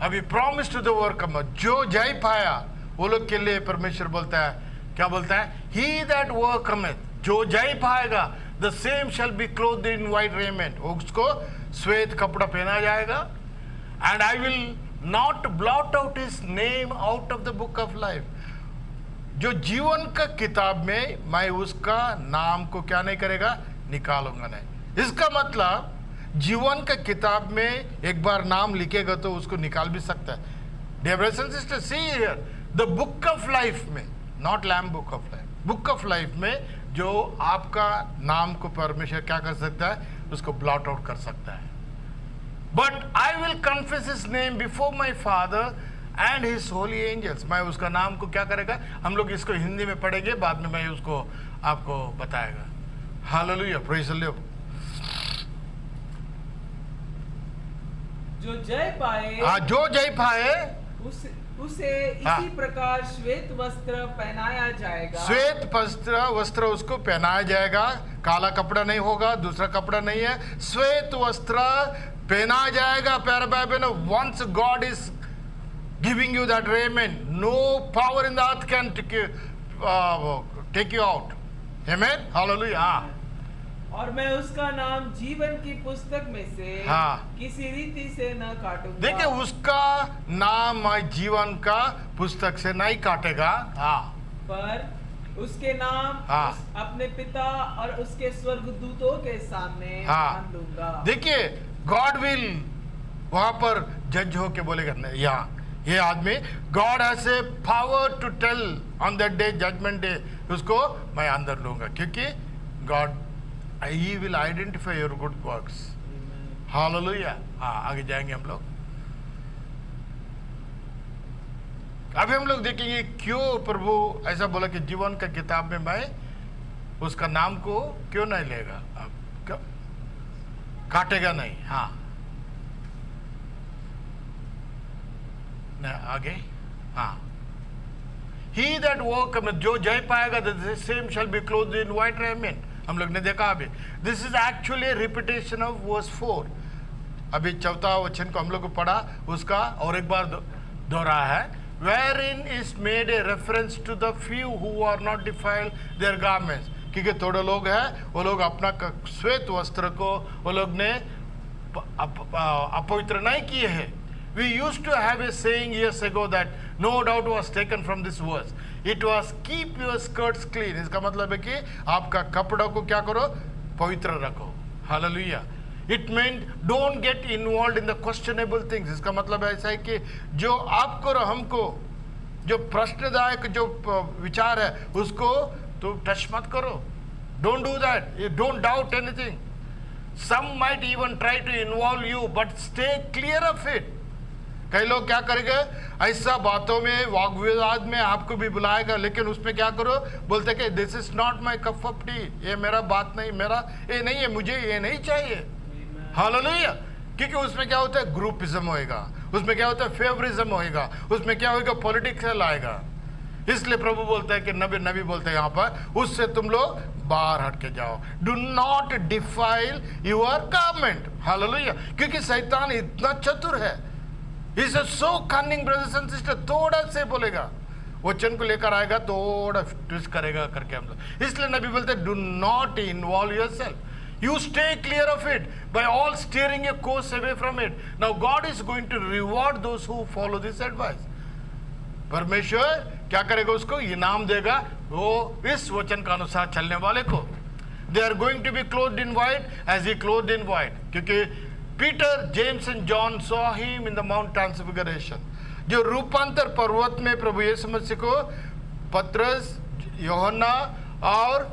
अभी प्रॉमिस टू द ओवरकमर, जो जय पाया वो लोग के लिए परमेश्वर बोलता है, क्या बोलता है? ही दैट ओवरकमेथ, जो जय पाएगा, the same shall be clothed in white raiment, उसको श्वेत कपड़ा पहना जाएगा। And I will not blot out his name out of the book of life, जो जीवन का किताब में मैं उसका नाम को क्या नहीं करेगा? निकालूंगा नहीं। इसका मतलब जीवन का किताब में एक बार नाम लिखेगा तो उसको निकाल भी सकता है। Dear brothers and sisters, see here the book of life में, not lamb book of life, book of life में जो आपका नाम को परमेश्वर क्या कर सकता है? उसको ब्लॉट आउट कर सकता है। But I will confess his name before my father and his holy angels, मैं उसका नाम को क्या करेगा? हम लोग इसको हिंदी में पढ़ेंगे, बाद में मैं उसको आपको बताएगा। Hallelujah, praise the lord. जो जय पाए, हाँ, जो जय पाए उसे इसी प्रकार श्वेत वस्त्र पहनाया जाएगा। श्वेत वस्त्र उसको पहनाया जाएगा। काला कपड़ा नहीं होगा, दूसरा कपड़ा नहीं है, श्वेत वस्त्र पहनाया जाएगा। प्यारे भाई बहनों, once God is giving you that raiment, no power in the earth can take you out. Amen, hallelujah। और मैं उसका नाम जीवन की पुस्तक में से किसी रीति से न काटूंगा। देखिए, उसका नाम मैं जीवन का पुस्तक से नहीं काटेगा, पर उसके नाम अपने पिता और उसके स्वर्गदूतों के सामने मान लूंगा। देखिए, गॉड विल वहां पर जज होके बोलेगा, नहीं, यहाँ ये आदमी, God has a power to tell on that day, judgement day, उसको मैं अंदर लूंगा, क्योंकि God He will identify your good works. Hallelujah। हाँ, आगे जाएंगे हम लोग। अभी हम लोग देखेंगे क्यों प्रभु ऐसा बोला कि जीवन का किताब में मैं उसका नाम को क्यों नहीं लेगा, काटेगा नहीं। हाँ, आगे। हाँ, He that overcometh, जो जय पाएगा, the same shall be clothed in white raiment। हम लोग ने देखा अभी, this is actually repetition of verse 4। अभी चौथा वचन को हम लोग को पढ़ा, उसका और एक बार दोहरा है। Where in is made a reference to the few who are not defiled their garments, क्योंकि थोड़े लोग हैं, वो लोग अपना श्वेत वस्त्र को वो लोग ने अपवित्र नहीं किए हैं। We used to have a saying years ago that no doubt was taken from this verse. It was keep your skirts clean। इसका मतलब है कि आपका कपड़ा को क्या करो? पवित्र रखो। Hallelujah। It meant don't get involved in the questionable things। इसका मतलब ऐसा है कि जो आपको और हमको जो प्रश्नदायक जो विचार है उसको तो टच मत करो। Don't do that। Don't doubt anything। Some might even try to involve you, but stay clear of it। कई लोग क्या करेंगे? ऐसा बातों में, वाद विवाद में आपको भी बुलाएगा, लेकिन उसमें क्या करो? बोलते कि this is not my cup of T, ये मेरा बात नहीं, मेरा ये नहीं है, मुझे ये नहीं चाहिए। हालेलुया। क्योंकि उसमें क्या होता है? ग्रुपिज्म होएगा, उसमें क्या होता है? फेवरिज्म होएगा, उसमें क्या होएगा? पॉलिटिक्स आएगा। इसलिए प्रभु बोलता है कि नबी बोलते हैं यहाँ पर, उससे तुम लोग बाहर हट के जाओ। Do not defile your garment. Hallelujah. क्योंकि शैतान इतना चतुर है, He's so cunning, brothers and sisters। थोड़ा से बोलेगा, वचन को लेकर आएगा, थोड़ा ट्विस्ट करेगा करके हम लोग। इसलिए नबी बोलते हैं, do not involve yourself, you stay clear of it by all steering your course away from it. Now God is going to reward those who follow this advice. परमेश्वर क्या करेगा? उसको इनाम देगा, वो इस वचन का अनुसार चलने वाले को। They are going to be clothed in white as he clothed in white, क्योंकि Peter, James and John saw him in the mount transfiguration. जो रूपांतर पर्वत में प्रभु यीशु मसीह को पतरस, यूहन्ना और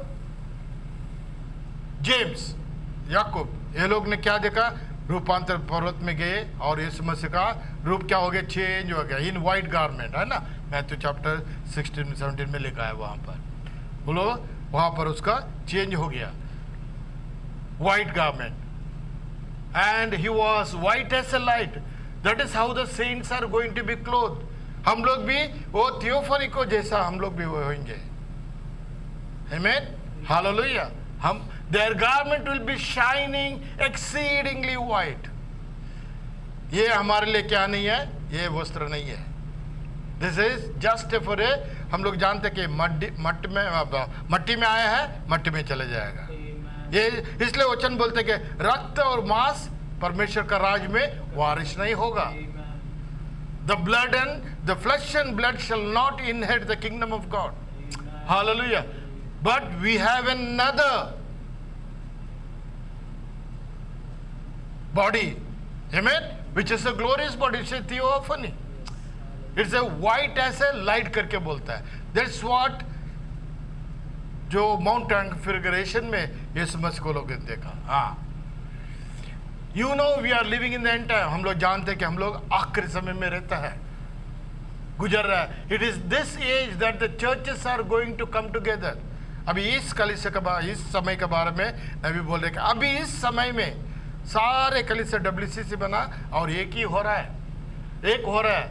जेम्स, याकूब, ये लोग ने क्या देखा? रूपांतर पर्वत में गए और यीशु मसीह का रूप क्या हो गया? चेंज हो गया इन व्हाइट गारमेंट, है ना? मैथ्यू चैप्टर 16-17 में लिखा है वहां पर। बोलो, वहां पर उसका चेंज हो गया, white garment. And he was white as a light। That is how the saints are going to be clothed। हम लोग भी वो थियोफनी को जैसा हम लोग भी वो होंगे। आमीन, हालेलुया। हम their garment will be shining exceedingly white। ये हमारे लिए क्या नहीं है, ये वस्त्र नहीं है। This is just for a, हम लोग जानते कि मट्टी में आया है, मट्टी में चले जाएगा। ये इसलिए वचन बोलते कि रक्त और मांस परमेश्वर का राज में वारिस नहीं होगा। The blood and the flesh and blood shall not inherit the kingdom of God. Hallelujah. But we have another body, amen, which is a glorious body, it's a theophany, it's a white as a light करके बोलता है। That's what जो माउंट ट्रांसफिगरेशन में यीशु मसीह को लोग देखा। हाँ, you know we are living in the end time, हम लोग जानते हैं कि हम लोग आखिरी समय में रहता है, गुजर रहा है। It is this age that the churches are going to come together। अभी इस कलीसिया का इस समय के बारे में नबी बोल रहे कि अभी इस समय में सारे कलीसिया WCC बना और एक ही हो रहा है, एक हो रहा है।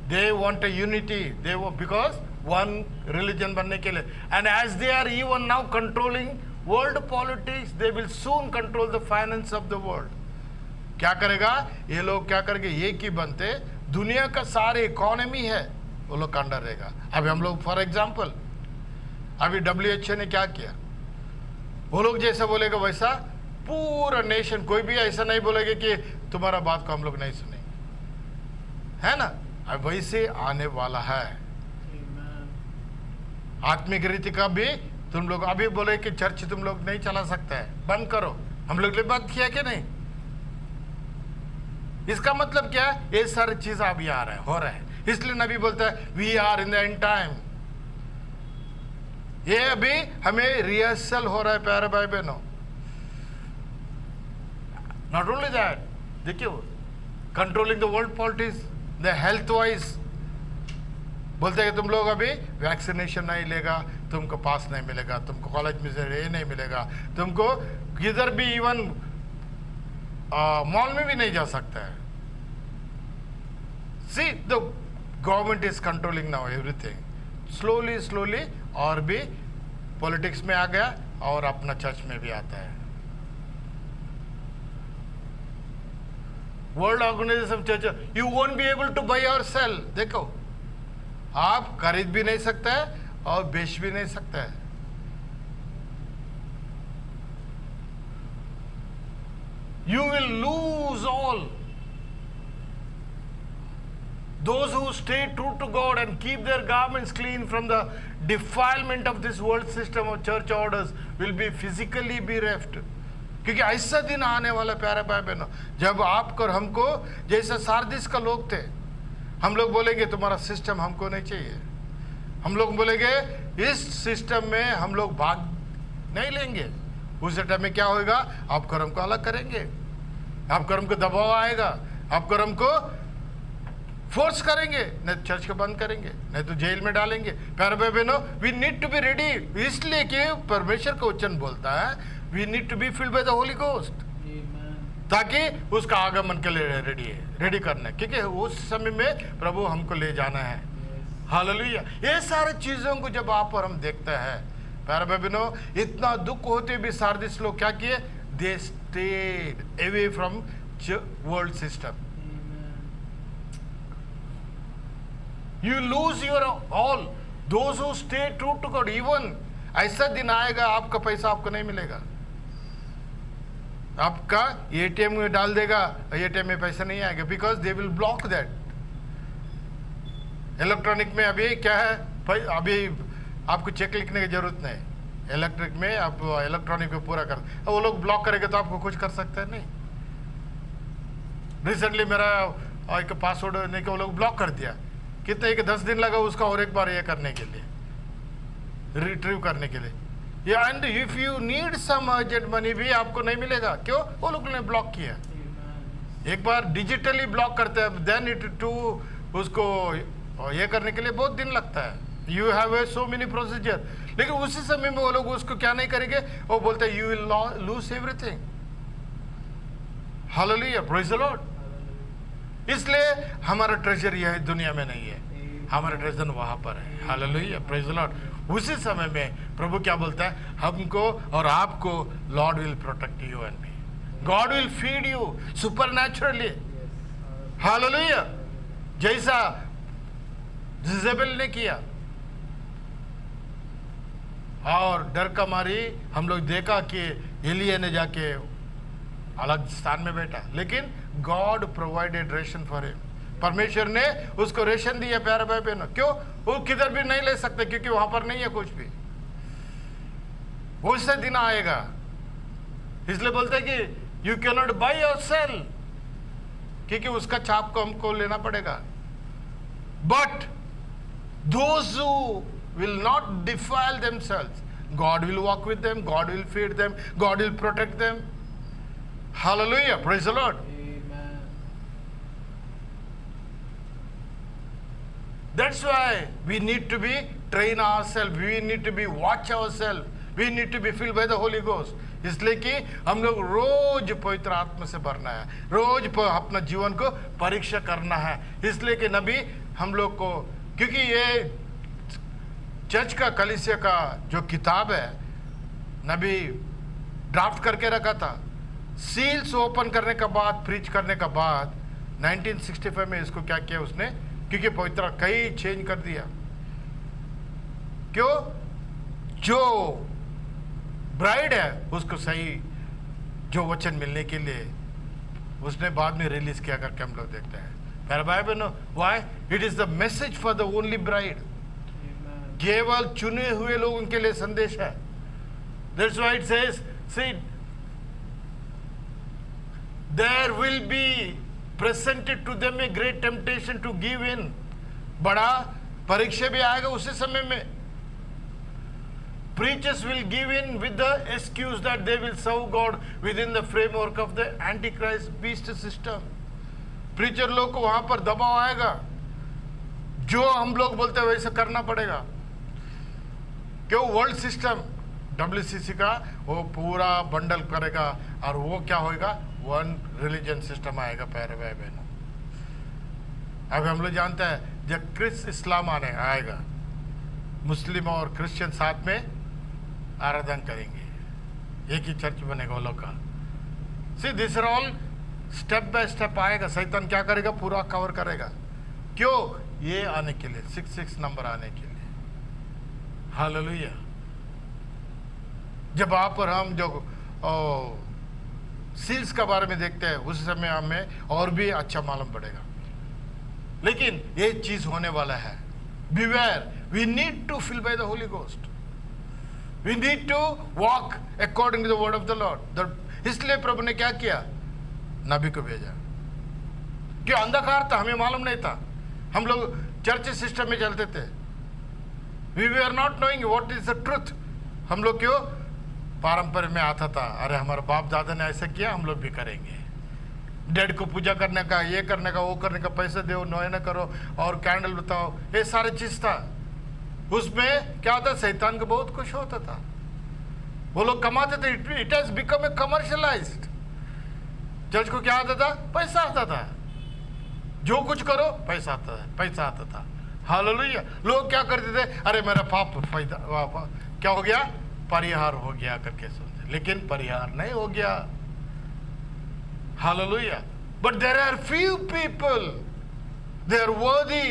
दे वांट अ यूनिटी, दे वो बिकॉज वन रिलीजन बनने के लिए। And as they are even now controlling world politics, they will soon control the finance of the world. क्या करेगा ये लोग, क्या करेंगे, एक ही बनते दुनिया का सारे इकोनॉमी है वो लोग का अंडर रहेगा। अभी हम लोग फॉर एग्जाम्पल अभी WHO ने क्या किया, वो लोग जैसा बोलेगा वैसा पूरा नेशन, कोई भी ऐसा नहीं बोलेगा कि तुम्हारा बात को हम लोग नहीं सुने, है ना। अब वैसे आने वाला है। आत्मिक रीति का भी तुम लोग अभी बोले कि चर्च तुम लोग नहीं चला सकता है, बंद करो, हम लोग ने बात किया कि नहीं। इसका मतलब क्या है, ये सारी चीज अभी आ रहा है, हो रहा है। इसलिए नबी बोलता है we are in the end time. ये अभी हमें रिहर्सल हो रहा है प्यारे भाई बहनों। Not only that, देखियो controlling the world politics, the health wise बोलते हैं कि तुम लोग अभी वैक्सीनेशन नहीं लेगा, तुमको पास नहीं मिलेगा, तुमको कॉलेज में से ये नहीं मिलेगा, तुमको किधर भी इवन मॉल में भी नहीं जा सकता है। See the government is controlling now everything slowly slowly, और भी पॉलिटिक्स में आ गया और अपना चर्च में भी आता है। World organisation church, you won't be able to buy और सेल। देखो आप खरीद भी नहीं सकते हैं और बेच भी नहीं सकते हैं। You will lose all. Those who stay true to God and keep their garments clean from the defilement of this world system of church orders will be physically bereft. क्योंकि ऐसा दिन आने वाला प्यारे भाई बहनों, जब आपको और हमको जैसे सारदिस का लोग थे, हम लोग बोलेंगे तुम्हारा सिस्टम हमको नहीं चाहिए। हम लोग बोलेंगे इस सिस्टम में हम लोग भाग नहीं लेंगे। उस टाइम में क्या होगा, आप कर्म को अलग करेंगे, आप कर्म को दबाव आएगा, आप कर्म को फोर्स करेंगे, नहीं चर्च को बंद करेंगे, नहीं तो जेल में डालेंगे। प्यारे भाई बहनों, we need to be ready. इसलिए कि परमेश्वर का वचन बोलता है we need to be filled by the Holi ghost, ताकि उसका आगमन के लिए रेडी करना है, क्योंकि उस समय में प्रभु हमको ले जाना है। हालेलुया। ये सारे चीजों को जब आप और हम देखते हैं प्यारे भाई बहनों, इतना दुख होते भी सारदिस लोग क्या किए, they stayed away from world system. You lose your all. Those who stay true to God, even ऐसा दिन आएगा आपका पैसा आपको नहीं मिलेगा। आपका ATM में डाल देगा, ATM में पैसा नहीं आएगा, because they will block that. Electronic में अभी क्या है, अभी आपको चेक लिखने की जरूरत नहीं, इलेक्ट्रिक में आप इलेक्ट्रॉनिक में पूरा कर, वो लोग ब्लॉक करेंगे तो आपको कुछ कर सकते हैं नहीं। रिसेंटली मेरा एक पासवर्ड नहीं कि वो लोग ब्लॉक कर दिया, कितने एक 10 दिन लगा उसका और एक बार ये करने के लिए, रिट्रीव करने के लिए। And if you need some urgent money भी आपको नहीं मिलेगा, क्यों, वो लोग ने ब्लॉक किया। एक बार डिजिटली ब्लॉक करते हैं, देन इट टू उसको ये करने के लिए बहुत दिन लगता है। You have so many procedure, लेकिन उसी समय में वो लोग उसको क्या नहीं करेंगे, वो बोलते हैं you will lose everything. Hallelujah, praise the Lord. इसलिए हमारा ट्रेजर यह दुनिया में नहीं है, हमारा ट्रेजर वहां पर है। Hallelujah, praise the Lord. उसी समय में प्रभु क्या बोलता है, हमको और आपको Lord will protect you and me, God will feed you supernaturally. Hallelujah, जैसा जिजेबेल ने किया और डर का मारी हम लोग देखा कि एलिया ने जाके अलग स्थान में बैठा, लेकिन God provided ration for him. परमेश्वर ने उसको रेशन दिया प्यारे भाई बहनों। क्यों? वो किधर भी नहीं ले सकते क्योंकि वहां पर नहीं है कुछ भी। उससे दिन आएगा, इसलिए बोलते हैं कि यू कैन नॉट बाय और सेल, क्योंकि उसका छाप को हमको लेना पड़ेगा। But those who will not defile themselves, God will walk with them, God will feed them, God will protect them. Hallelujah, praise the Lord. Amen. That's why we need to be train ourselves, we need to be watch ourselves, we need to be filled by the Holy Ghost. इसलिए कि हम लोग रोज पवित्र आत्मा से भरना है, रोज अपना जीवन को परीक्षा करना है। इसलिए कि नबी हम लोग को, क्योंकि ये चर्च का कलीसिया का जो किताब है नबी ड्राफ्ट करके रखा था, सील्स ओपन करने का बाद, प्रीच करने का बाद 1965 में इसको क्या किया उसने, क्योंकि पवित्र कई चेंज कर दिया। क्यों? जो ब्राइड है उसको सही जो वचन मिलने के लिए उसने बाद में रिलीज किया करके हम लोग देखते हैं। मेरा भाई बहनों, why? It is the message for the only bride. केवल चुने हुए लोगों के लिए संदेश है। That's why it says, see, there will be presented to them a great temptation to give in. बड़ा परीक्षा भी आएगा उसी समय में। Preachers will give in with the excuse that they will serve God within the framework of the Antichrist beast system. Preacher लोग को वहां पर दबाव आएगा, जो हम लोग बोलते हैं वैसे करना पड़ेगा। क्यों? वर्ल्ड सिस्टम WCC का वो पूरा बंडल करेगा और वो क्या होएगा, वन रिलीजन सिस्टम आएगा प्यारे भाई बहनों। अब हम लोग जानते हैं जब क्रिस्ट इस्लाम आने आएगा, मुस्लिम और क्रिश्चियन साथ में आराधना करेंगे, एक ही चर्च बनेगा वो लोग का। See this are all step by step आएगा। शैतान क्या करेगा, पूरा कवर करेगा। क्यों? ये आने के लिए, 66 नंबर आने के लिए। हालेलुया। जब आप और हम जो सील्स के बारे में देखते हैं उस समय हमें और भी अच्छा मालूम पड़ेगा। लेकिन ये चीज होने वाला है। Beware, we need to fill by the Holy Ghost. We need to walk according to the word of the Lord. इसलिए प्रभु ने क्या किया, नबी को भेजा। क्यों? अंधकार था, हमें मालूम नहीं था। हम लोग चर्च सिस्टम में चलते थे। We were not knowing what is the truth. हम लोग क्यों पारंपरिक में आता था, अरे हमारे बाप दादा ने ऐसा किया, हम लोग भी करेंगे। डेड को पूजा करने का, ये करने का, वो करने का, पैसे दो, नोएना करो और कैंडल बताओ, ये सारे चीज था। उसमें क्या होता, शैतान को बहुत खुश होता था। वो लोग कमाते थे। It has become a commercialised. Church को क्या आता था, पैसा आता था। जो कुछ करो पैसा आता है, पैसा आता था। हालेलुया। लोग क्या करते थे, अरे मेरा पाप क्या हो गया, परिहार हो गया करके सोचते, लेकिन परिहार नहीं हो गया। Hallelujah. But there are few people, they are worthy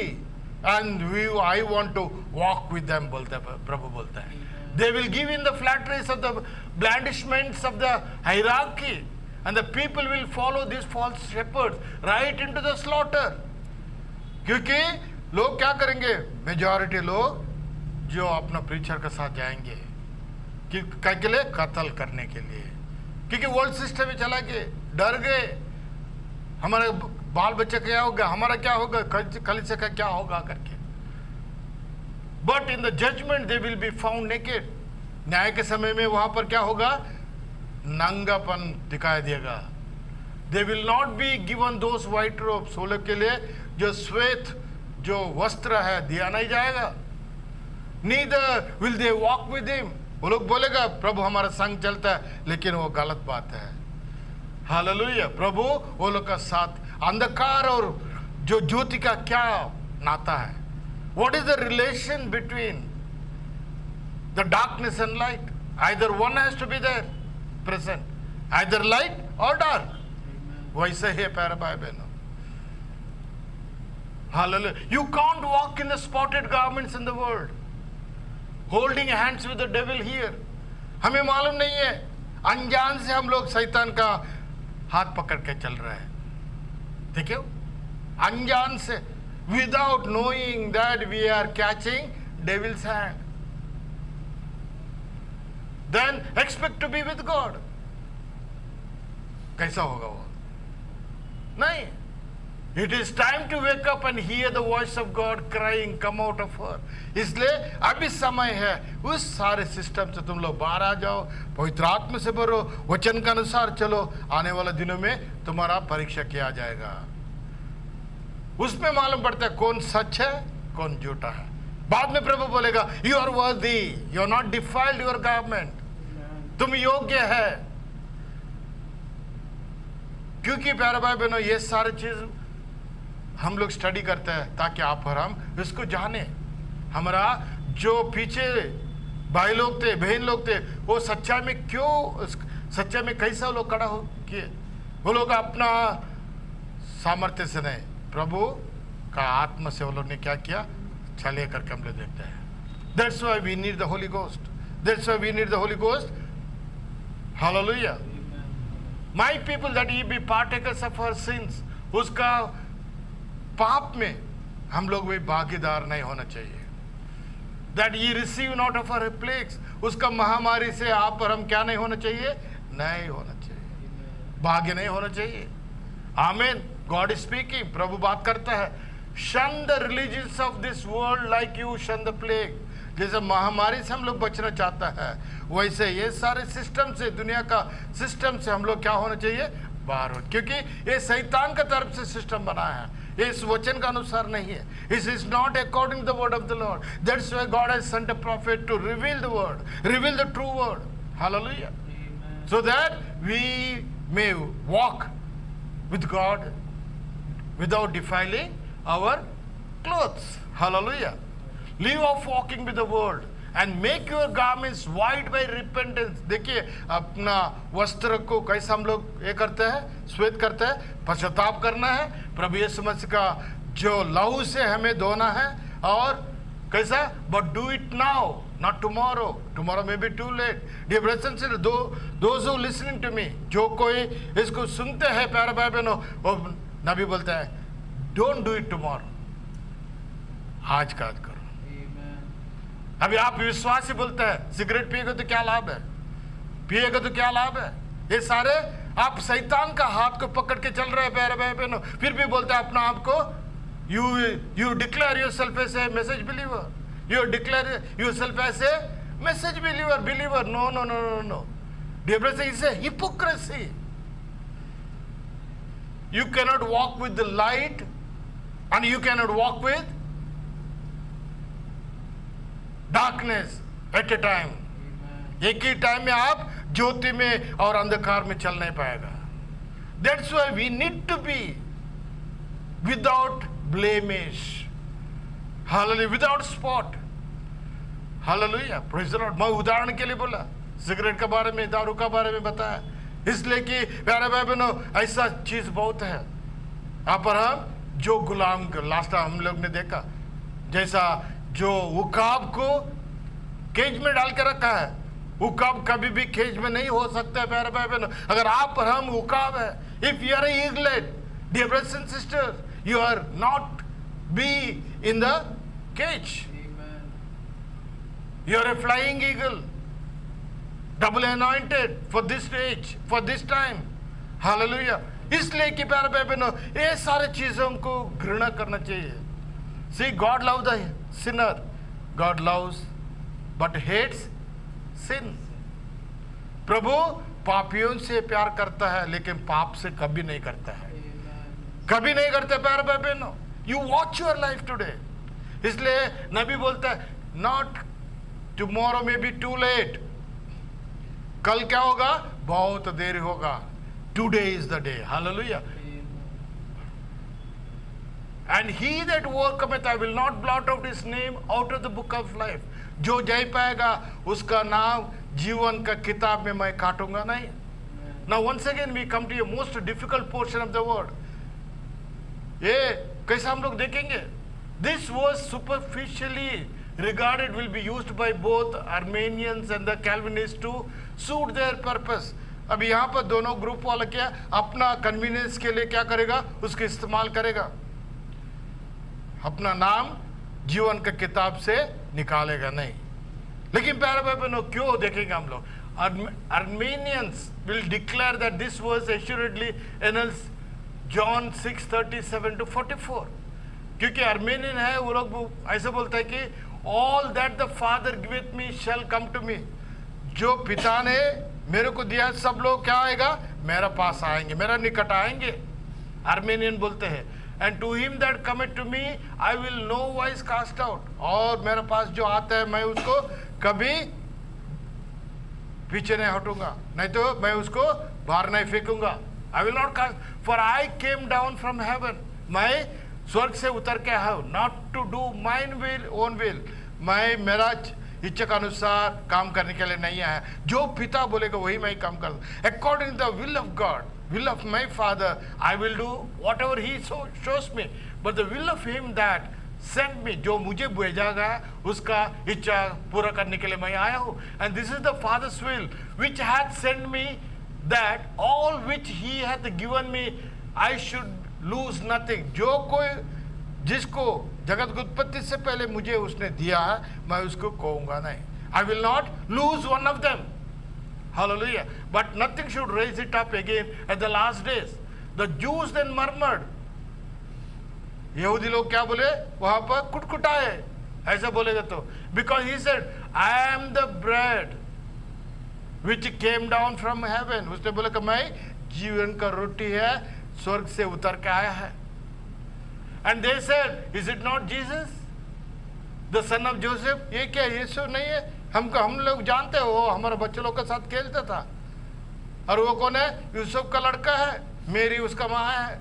and I want to walk with them, बोलते प्रभु बोलता है। They will give in the flatteries of the blandishments of the hierarchy, and the people will follow these false shepherds right into the slaughter. क्योंकि लोग क्या करेंगे, मेजॉरिटी लोग जो अपना प्रीचर के साथ जाएंगे कि के लिए, कत्ल करने के लिए, क्योंकि वर्ल्ड सिस्टम में चला गए, डर गए, हमारे बाल बच्चे क्या होगा, हमारा क्या होगा, कलीसिया का क्या होगा करके। But in the judgement they will be found naked. न्याय के समय में वहां पर क्या होगा, नंगापन दिखाई देगा। They will not be given those white ropes, वो लोग के लिए जो श्वेत जो वस्त्र है दिया नहीं जाएगा। Neither will they walk with him, वो लोग बोलेगा प्रभु हमारा संग चलता है, लेकिन वो गलत बात है। हालेलुया। प्रभु वो लोग का साथ, अंधकार और जो ज्योति का क्या नाता है, What is the relation between the darkness and light? Either one has to be there, present. Either light or dark. वैसे ही प्यारे भाई बहनों, Hallelujah. You can't walk in the spotted garments in the world, holding hands with the devil here. हमें मालूम नहीं है, अनजान से हम लोग शैतान का हाथ पकड़ के चल रहे हैं. ठीक है, अनजान से, without knowing that we are catching devil's hand. Then expect to be with God. कैसा होगा वो? नहीं. It is time to wake up and hear the voice of God crying, come out of her. इसलिए अभी समय है, उस सारे सिस्टम से तुम लोग बाहर आ जाओ, पवित्र आत्मा से भरो, वचन के अनुसार चलो. आने वाले दिनों में तुम्हारा परीक्षा किया जाएगा. उसमें मालूम पड़ता है कौन सच है, कौन झूठा है. बाद में प्रभु बोलेगा, you are worthy, you are not defiled your garment. तुम योग्य है. क्योंकि प्यारे भाई बहनों, ये सारे चीज हम लोग स्टडी करते हैं ताकि आप और हम इसको जाने. हमारा जो पीछे भाई लोग थे, बहन लोग थे, वो सच्चाई में क्यों, सच्चाई में कैसा लोग खड़ा हो किए. वो लोग अपना सामर्थ्य से नहीं, प्रभु का आत्मा से वो लोग ने क्या किया, चले करके हम लोग देखते हैं. That's why we need the Holy Ghost. That's why we need the Holy Ghost. Hallelujah. My people, that ye be partakers of her sins. उसका पाप में हम लोग भी भागीदार नहीं होना चाहिए. That ye receive not of her plagues. उसका महामारी से आप और हम क्या नहीं होना चाहिए, नहीं होना चाहिए, भाग्य नहीं होना चाहिए. आमीन. God is speaking. प्रभु बात करता है. Shun the religions of this world like you shun the plague. जैसे महामारी से हम लोग बचना चाहता है, वैसे ये सारे सिस्टम से, दुनिया का सिस्टम से हम लोग क्या होना चाहिए, बाहर हो. क्योंकि ये शैतान का तरफ से सिस्टम बना है, ये इस वचन का अनुसार नहीं है. It is not according to the word of the Lord. That's why God has sent a prophet to reveal the word, reveal the true word. Hallelujah. Amen. So that we may walk with God without defiling our clothes. Hallelujah. Leave off walking with the world and make your garments white by repentance. देखिए, अपना वस्त्र को कैसे हम लोग ये करते हैं, श्वेत करते हैं, पश्चाताप करना है. प्रभु यीशु मसीह का जो लहू से हमें धोना है. और कैसा, but do it now, not tomorrow. Tomorrow may be too late. Dear brothers and sisters, those who listening to me, जो कोई इसको सुनते हैं प्यारे भाई बहनों, वो नबी बोलता है, don't do it tomorrow. आज का आज करो. अभी आप विश्वासी बोलते हैं, सिगरेट पिएगा तो क्या लाभ है, पिएगा तो क्या लाभ है. ये सारे आप शैतान का हाथ को पकड़ के चल रहे हैं प्यारे भाई बहनों. फिर भी बोलते हैं अपना आप को, you declare yourself as a message believer, you declare yourself as a message believer. No no no no no. Dear brothers, it's a hypocrisy. You cannot walk with the light and you cannot walk with darkness at a time. एक ही टाइम में आप ज्योति में और अंधकार में चल नहीं पाएगा. That's why we need to be without blemish. Hallelujah. Without spot. Hallelujah. Praise the Lord. मैं उदाहरण के लिए बोला, सिगरेट के बारे में, दारू के बारे में बताया, इसलिए कि प्यारे भाई बहनों, ऐसा चीज बहुत है. अब्राहम जो गुलाम, लास्ट हम लोग ने देखा, जैसा जो उकाब को केज में डाल के रखा है, उकाब कभी भी केज में नहीं हो सकता है प्यारे भाई बहनों. अगर आप और हम उकाब है, if you are a eaglet, dear brothers and sisters, you are not be in the cage. You are a flying eagle, double anointed for this age, for this time. Hallelujah. इसलिए कि प्यारे भाई बहनों, ये सारे चीजों को घृणा करना चाहिए. See, God loves the sinner. God loves but hates sin. प्रभु पापियों से प्यार करता है, लेकिन पाप से कभी नहीं करता है, कभी नहीं करता प्यारे भाई बहनों. You watch your life today. इसलिए नबी बोलता है, not tomorrow may be too late. कल क्या होगा, बहुत देर होगा. Today is the day. Hallelujah. And he that overcometh, I will not blot out his name out of the book of life. जो जय पाएगा उसका नाम जीवन का किताब में मैं काटूंगा नहीं. Now once again we come to a most difficult portion of the word. ये कैसे हम लोग देखेंगे? This was superficially regarded will be used by both Armenians and the Calvinists to suit their purpose. अब यहाँ पर दोनों ग्रुप वाला क्या अपना कन्वीनियंस के लिए क्या करेगा, उसका इस्तेमाल करेगा, अपना नाम जीवन का किताब से निकालेगा नहीं. लेकिन प्यारे भाई बहनों, क्यों देखेंगे हम लोग? Armenians will declare that this was assuredly annuls John 6:37 to 44. क्योंकि अर्मेनियन है, वो लोग ऐसे बोलते हैं कि all that the Father giveth me shall come to me. जो पिता ने मेरे को दिया सब लोग क्या आएगा, मेरा पास आएंगे, मेरा निकट आएंगे. अर्मेनियन बोलते हैं and to him that cometh to me I will no wise cast out. और मेरे पास जो आता है मैं उसको कभी पीछे नहीं हटूंगा, नहीं तो मैं उसको बाहर नहीं फेंकूंगा. I will not cast, for I came down from heaven. मैं स्वर्ग से उतर के आया हूं, not to do mine will own will. मैं मेरा इच्छा के अनुसार काम करने के लिए नहीं आया, जो पिता बोलेगा वही मैं काम करूँ. According to the will of God, will of my Father, I will do whatever He shows me. But the will of Him that sent me, जो मुझे भेजागा उसका इच्छा पूरा करने के लिए मैं आया हूँ. And this is the Father's will which hath sent me, that all which He hath given me I should lose nothing. जो कोई जिसको जगत की उत्पत्ति से पहले मुझे उसने दिया है मैं उसको कहूँगा नहीं. I will not lose one of them. Hallelujah. But nothing should raise it up again at the last days. The Jews then murmured. यहूदी लोग क्या बोले वहां पर, कुटकुटाए, ऐसा बोलेगा तो. Because he said, I am the bread which came down from heaven. उसने बोला कि मैं जीवन का रोटी है, स्वर्ग से उतर के आया है. And they said, is it not Jesus, the son of Joseph? ये क्या यीशु नहीं है? हम लोग जानते हो, वो हमारे बच्चे लोग के साथ खेलता था. और वो कौन है? यूसुफ का लड़का है, मेरी उसका माँ है.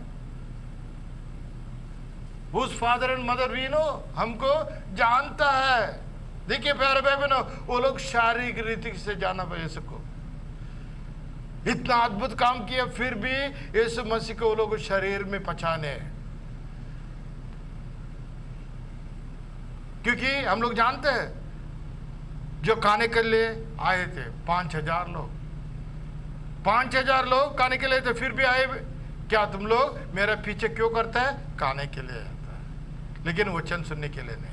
Whose father and mother we know, हमको जानता है. देखिए प्यारे भाई बहनों, वो लोग शारीरिक रीति से जाना पाए यीशु को. इतना अद्भुत काम किया फिर भी यीशु मसीह को वो लोग शरीर में पहचाने. क्योंकि हम लोग जानते हैं जो खाने के लिए आए थे 5,000 लोग, 5,000 लोग खाने के लिए थे, फिर भी आए. क्या तुम लोग मेरे पीछे क्यों करते हैं? खाने के लिए आता है, लेकिन वचन सुनने के लिए नहीं.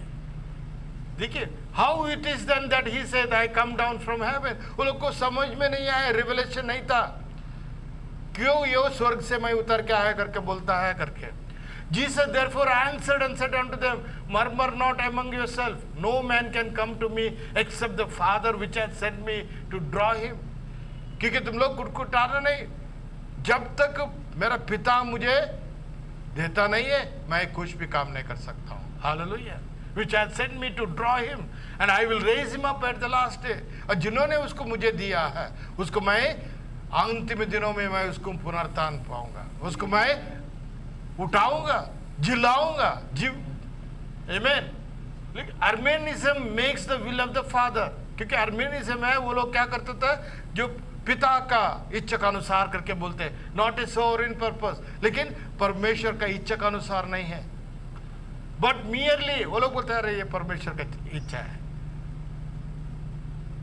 देखिए how it is then that he said I come down from heaven. वो लोग को समझ में नहीं आया, रिवलेशन नहीं था, क्यों ये स्वर्ग से मैं उतर के आया करके बोलता है करके. Jesus therefore answered and said unto them, murmur not among yourselves. No man can come to me except the Father which hath sent me to draw him. क्योंकि तुम लोग कुटकुटाना नहीं, जब तक मेरा पिता मुझे देता नहीं है मैं कुछ भी काम नहीं कर सकता हूँ. Hallelujah. Which hath sent me to draw him, and I will raise him up at the last day. और जिन्होंने उसको मुझे दिया है उसको मैं अंतिम दिनों में मैं उसको पुनरुत्थान पाऊंगा, उसको मैं उठाऊंगा, जिलाऊंगा. Amen. Armenianism makes the will of the Father. क्योंकि अर्मेनिज्म है, वो लोग क्या करते थे, जो पिता का इच्छा का अनुसार करके बोलते हैं, नॉट ए सोवरेन पर्पस. लेकिन परमेश्वर का इच्छा का अनुसार नहीं है, बट मियरली वो लोग बोलते हैं अरे ये परमेश्वर का इच्छा है.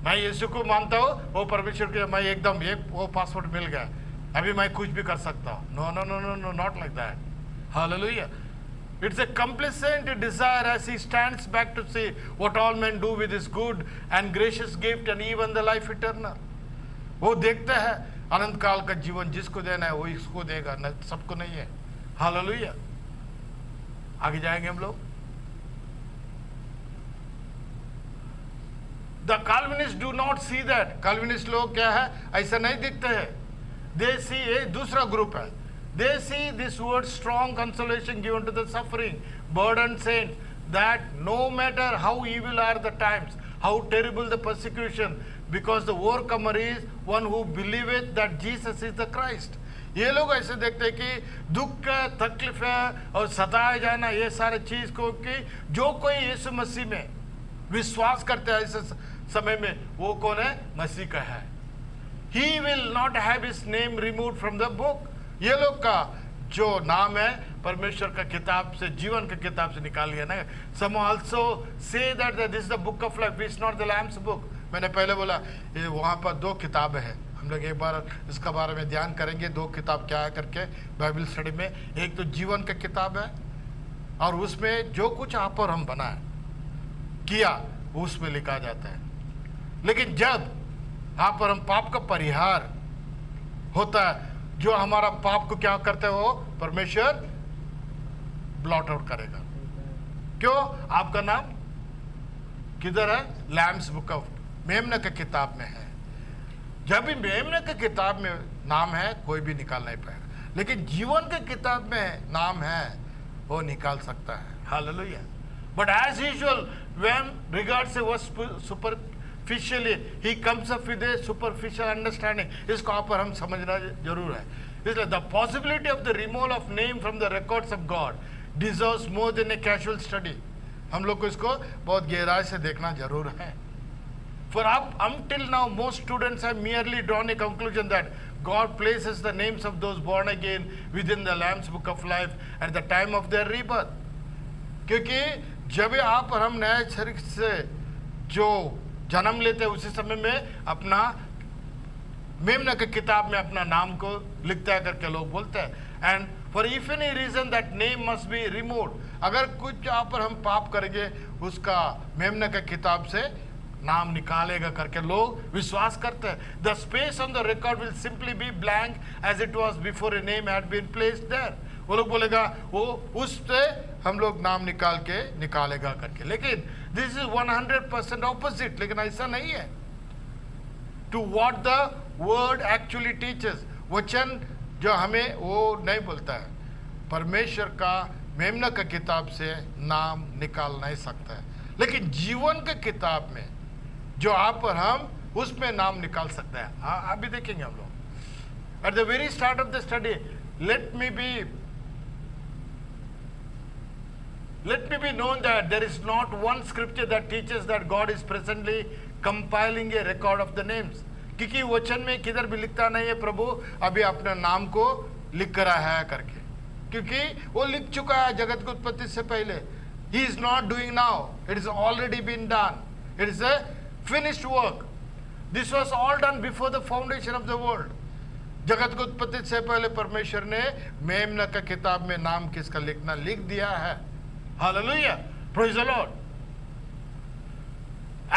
मैं यीशु को मानता हूँ, वो परमेश्वर के मैं एकदम ये वो पासपोर्ट मिल गया, अभी मैं कुछ भी कर सकता हूँ. No no no no no, not like that. Hallelujah. It's a complacent desire as he stands back to see what all men do with his good and gracious gift and even the life eternal. वो देखते हैं अनंत काल का जीवन जिसको देना है वो इसको देगा, न सबको नहीं है. Hallelujah. आगे जाएंगे हम लोग. The Calvinists do not see that. Calvinist लोग क्या है, ऐसा नहीं दिखते हैं. They see ये दूसरा ग्रुप है. They see this word strong consolation given to the suffering, burdened saints, that no matter how evil are the times, how terrible the persecution, because the overcomer is one who believeth that Jesus is the Christ. ये लोग ऐसे देखते हैं कि दुख है, तकलीफ है और सताए जाना, ये सारे चीज को कि जो कोई यीशु मसीह में विश्वास करते हैं इस समय में, वो कौन है? मसीह का है। He will not have his name removed from the book. ये लोग का जो नाम है परमेश्वर का किताब से, जीवन का किताब से निकाल लिया ना। Some also say that this is the book of life, it's not the Lamb's book. मैंने पहले बोला ये वहाँ पर दो किताबें हैं, हम लोग एक बार इसका बारे में ध्यान करेंगे, दो किताब क्या है करके बाइबल स्टडी में। एक तो जीवन का किताब है और उसमें जो कुछ आप और हम बनाए किया उसमें लिखा जाता है। लेकिन जब आप और हम पाप का परिहार होता है, जो हमारा पाप को क्या करते हो, परमेश्वर ब्लॉट आउट करेगा। क्यों? आपका नाम किधर है? लैम्स बुक ऑफ, मेमना के किताब में है। जब भी मेमना के किताब में नाम है कोई भी निकाल नहीं पाएगा, लेकिन जीवन के किताब में नाम है वो निकाल सकता है। Hallelujah. But as usual when regards a verse superficially he comes up with a superficial understanding. इसको आप पर हम समझना जरूर है। इसलिए the possibility of the removal of name from the records of God deserves more than a casual study. हम लोग को इसको बहुत गहराई से देखना जरूर है। For up until now, most students have merely drawn a conclusion that God places the names of those born again within the Lamb's book of life at the time of their rebirth. क्योंकि जब आप और हम नए शरीर से जो जन्म लेते हैं उसी समय में अपना मेमना की किताब में अपना नाम को लिखता है करके लोग बोलते हैं। And for if any reason that name must be removed, अगर कुछ आप और हम पाप करेंगे उसका मेमना की किताब से नाम निकालेगा करके लोग विश्वास करते हैं। The space on the record will simply be blank as it was before a name had been placed there. वो लोग बोलेगा वो उससे हम लोग नाम निकाल के निकालेगा करके। लेकिन दिस इज 100% ऑपोजिट। लेकिन ऐसा नहीं है to what the word actually teaches. वचन जो हमें वो नहीं बोलता है। परमेश्वर का मेमना का किताब से नाम निकाल नहीं सकता है, लेकिन जीवन के किताब में जो आप और हम उसमें नाम निकाल सकते हैं। हाँ, अभी देखेंगे हम लोग। At the very start of the study let me be known that there is not one scripture that teaches that God is presently compiling a record of the names. क्योंकि वचन में किधर भी लिखता नहीं है प्रभु अभी अपने नाम को लिख कर रहा है करके, क्योंकि वो लिख चुका है जगत की उत्पत्ति से पहले। He is not doing now. It is already been done. It is a finished work. This was all done before the foundation of the world. जगत को उत्पत्ति से पहले परमेश्वर ने मेमना का किताब में नाम किसका लिखना लिख दिया है। Hallelujah. Praise the Lord.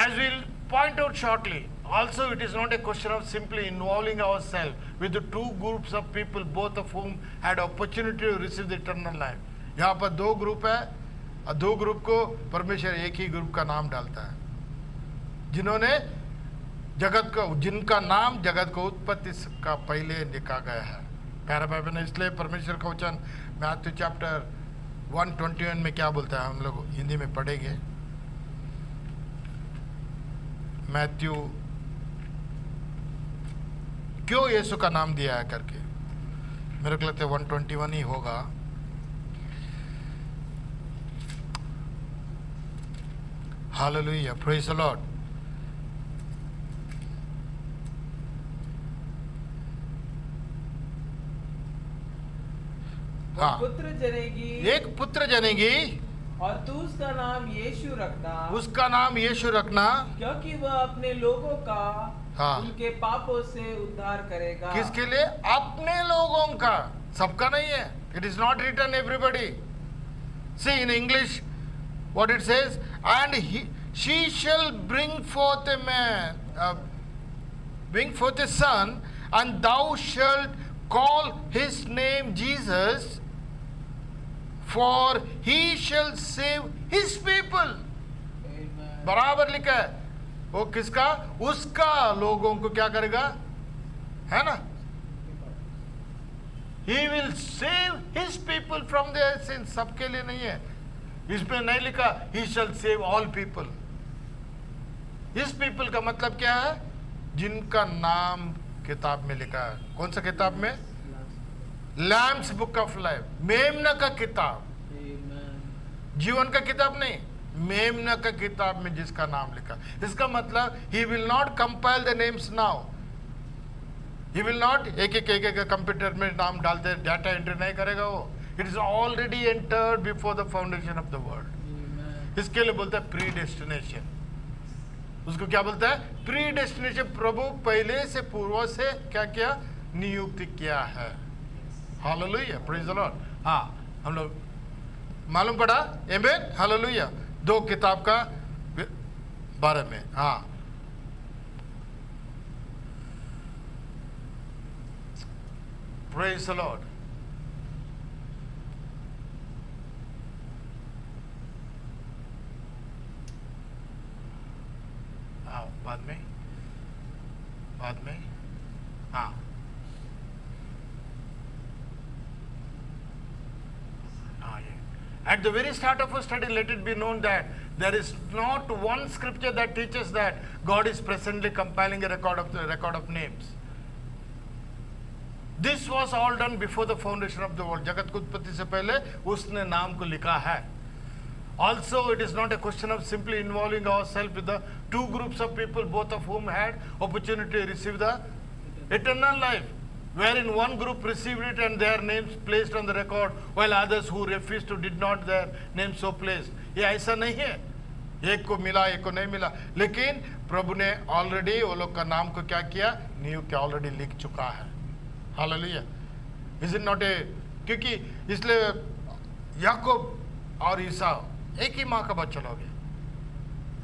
As we'll point out shortly, also it is not a question of simply involving ourselves with the two groups of people, both of whom had opportunity to receive the eternal life. यहाँ पर दो ग्रुप है, दो ग्रुप को परमेश्वर एक ही ग्रुप का नाम डालता है, जिन्होंने जगत को, जिनका नाम जगत को उत्पत्ति का पहले लिखा गया है। प्यारा भाई बहन, इसलिए परमेश्वर का वचन मैथ्यू चैप्टर 121 में क्या बोलता है, हम लोग हिंदी में पढ़ेंगे। मैथ्यू क्यों यीशु का नाम दिया है करके, मेरे को लगता है 121 ही होगा। Hallelujah, praise the Lord. हाँ, पुत्र जनेगी, एक पुत्र जनेगी और तू उसका नाम यीशु रखना, उसका नाम यीशु रखना, क्योंकि वह अपने लोगों का हाँ, उनके पापों से उद्धार करेगा। किसके लिए? अपने लोगों का, सबका नहीं है। It is not written everybody. See in English what it says, and she shall bring forth a man, bring forth a son, and thou shalt call his name Jesus, for he shall save his people. बराबर लिखा है। वो किसका? उसका लोगों को क्या करेगा, है ना? He will save his people from their sins. सबके लिए नहीं है, इसमें नहीं लिखा he shall save all people. His people का मतलब क्या है? जिनका नाम किताब में लिखा है। कौन सा किताब में? लैम्स बुक ऑफ लाइफ, मेमना का किताब, जीवन का किताब नहीं, मेमना का किताब में जिसका नाम लिखा। इसका मतलब he will not compile the names now, he will not एक एक कंप्यूटर में नाम डालते डाटा एंट्री नहीं करेगा वो। It is already entered before the foundation of the world. इसके लिए बोलता है प्री डेस्टिनेशन। उसको क्या बोलता है? Pre destination. प्रभु पहले से पूर्व से क्या किया? नियुक्ति किया है। Hallelujah, praise the Lord. हाँ, हम लोग मालूम पड़ा, आमीन, हालेलुया। 2 किताब का बारे में। हाँ, प्रेज द लॉर्ड। बाद में हाँ, at the very start of a study, let it be known that there is not one scripture that teaches that God is presently compiling a record of names. This was all done before the foundation of the world. जगत की उत्पत्ति से पहले उसने नाम को लिखा है। Also, it is not a question of simply involving ourselves with the 2 groups of people, both of whom had opportunity to receive the eternal life, wherein one group received it and their names placed on the record, while others who refused to did not their names so placed. ये ऐसा नहीं है, एक को मिला एक को नहीं मिला, लेकिन प्रभु ने ऑलरेडी वो लोग का नाम को क्या किया? नियुक्त ऑलरेडी लिख चुका है। Hallelujah. Is it not a, क्योंकि इसलिए याकूब और ईसाव एक ही माँ का बच्चा लोग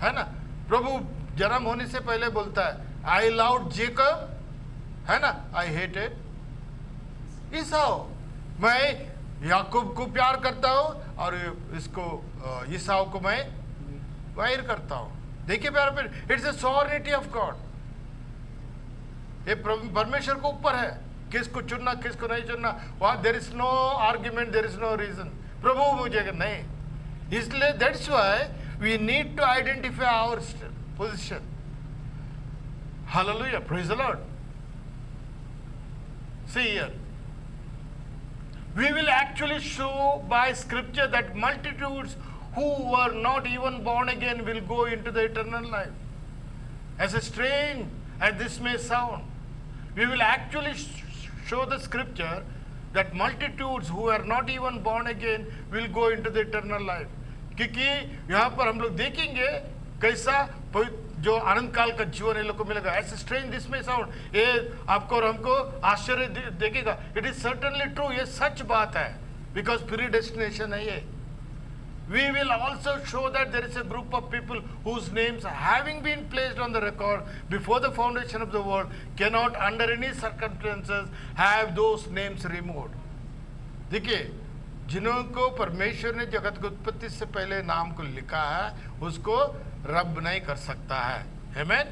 है ना। प्रभु जन्म होने से पहले बोलता है आई लव्ड जेकब, है ना, आई हेटेड ईसाव। मैं याकूब को प्यार करता हूँ और इसको ईसाव को मैं वैर करता हूँ। देखिए प्यार, फिर it's a sovereignty of God. ये परमेश्वर को ऊपर है, किसको चुनना किसको नहीं चुनना। वहाँ there is no argument, there is no reason. प्रभु मुझे नहीं, इसलिए that's why we need to identify our position. Hallelujah, praise the Lord. See here, we will actually show by scripture that multitudes who were not even born again will go into the eternal life. As strange as this may sound, we will actually show the scripture that multitudes who are not even born again will go into the eternal life. क्योंकि यहाँ पर हम लोग देखेंगे कैसा जो अनंत काल का जीवन इन लोग को मिलेगा। ऐसे स्ट्रेंज दिस में साउंड, ये आपको और हमको आश्चर्य देखेगा। इट इज सर्टेनली ट्रू, ये सच बात है, बिकॉज प्री डेस्टिनेशन है ये। We will also show that there is a group of people whose names, having been placed on the record before the foundation of the world, cannot under any circumstances have those names removed. देखिए, जिनको परमेश्वर ने जगत की उत्पत्ति से पहले नाम को लिखा है, उसको रब नहीं कर सकता है। Amen?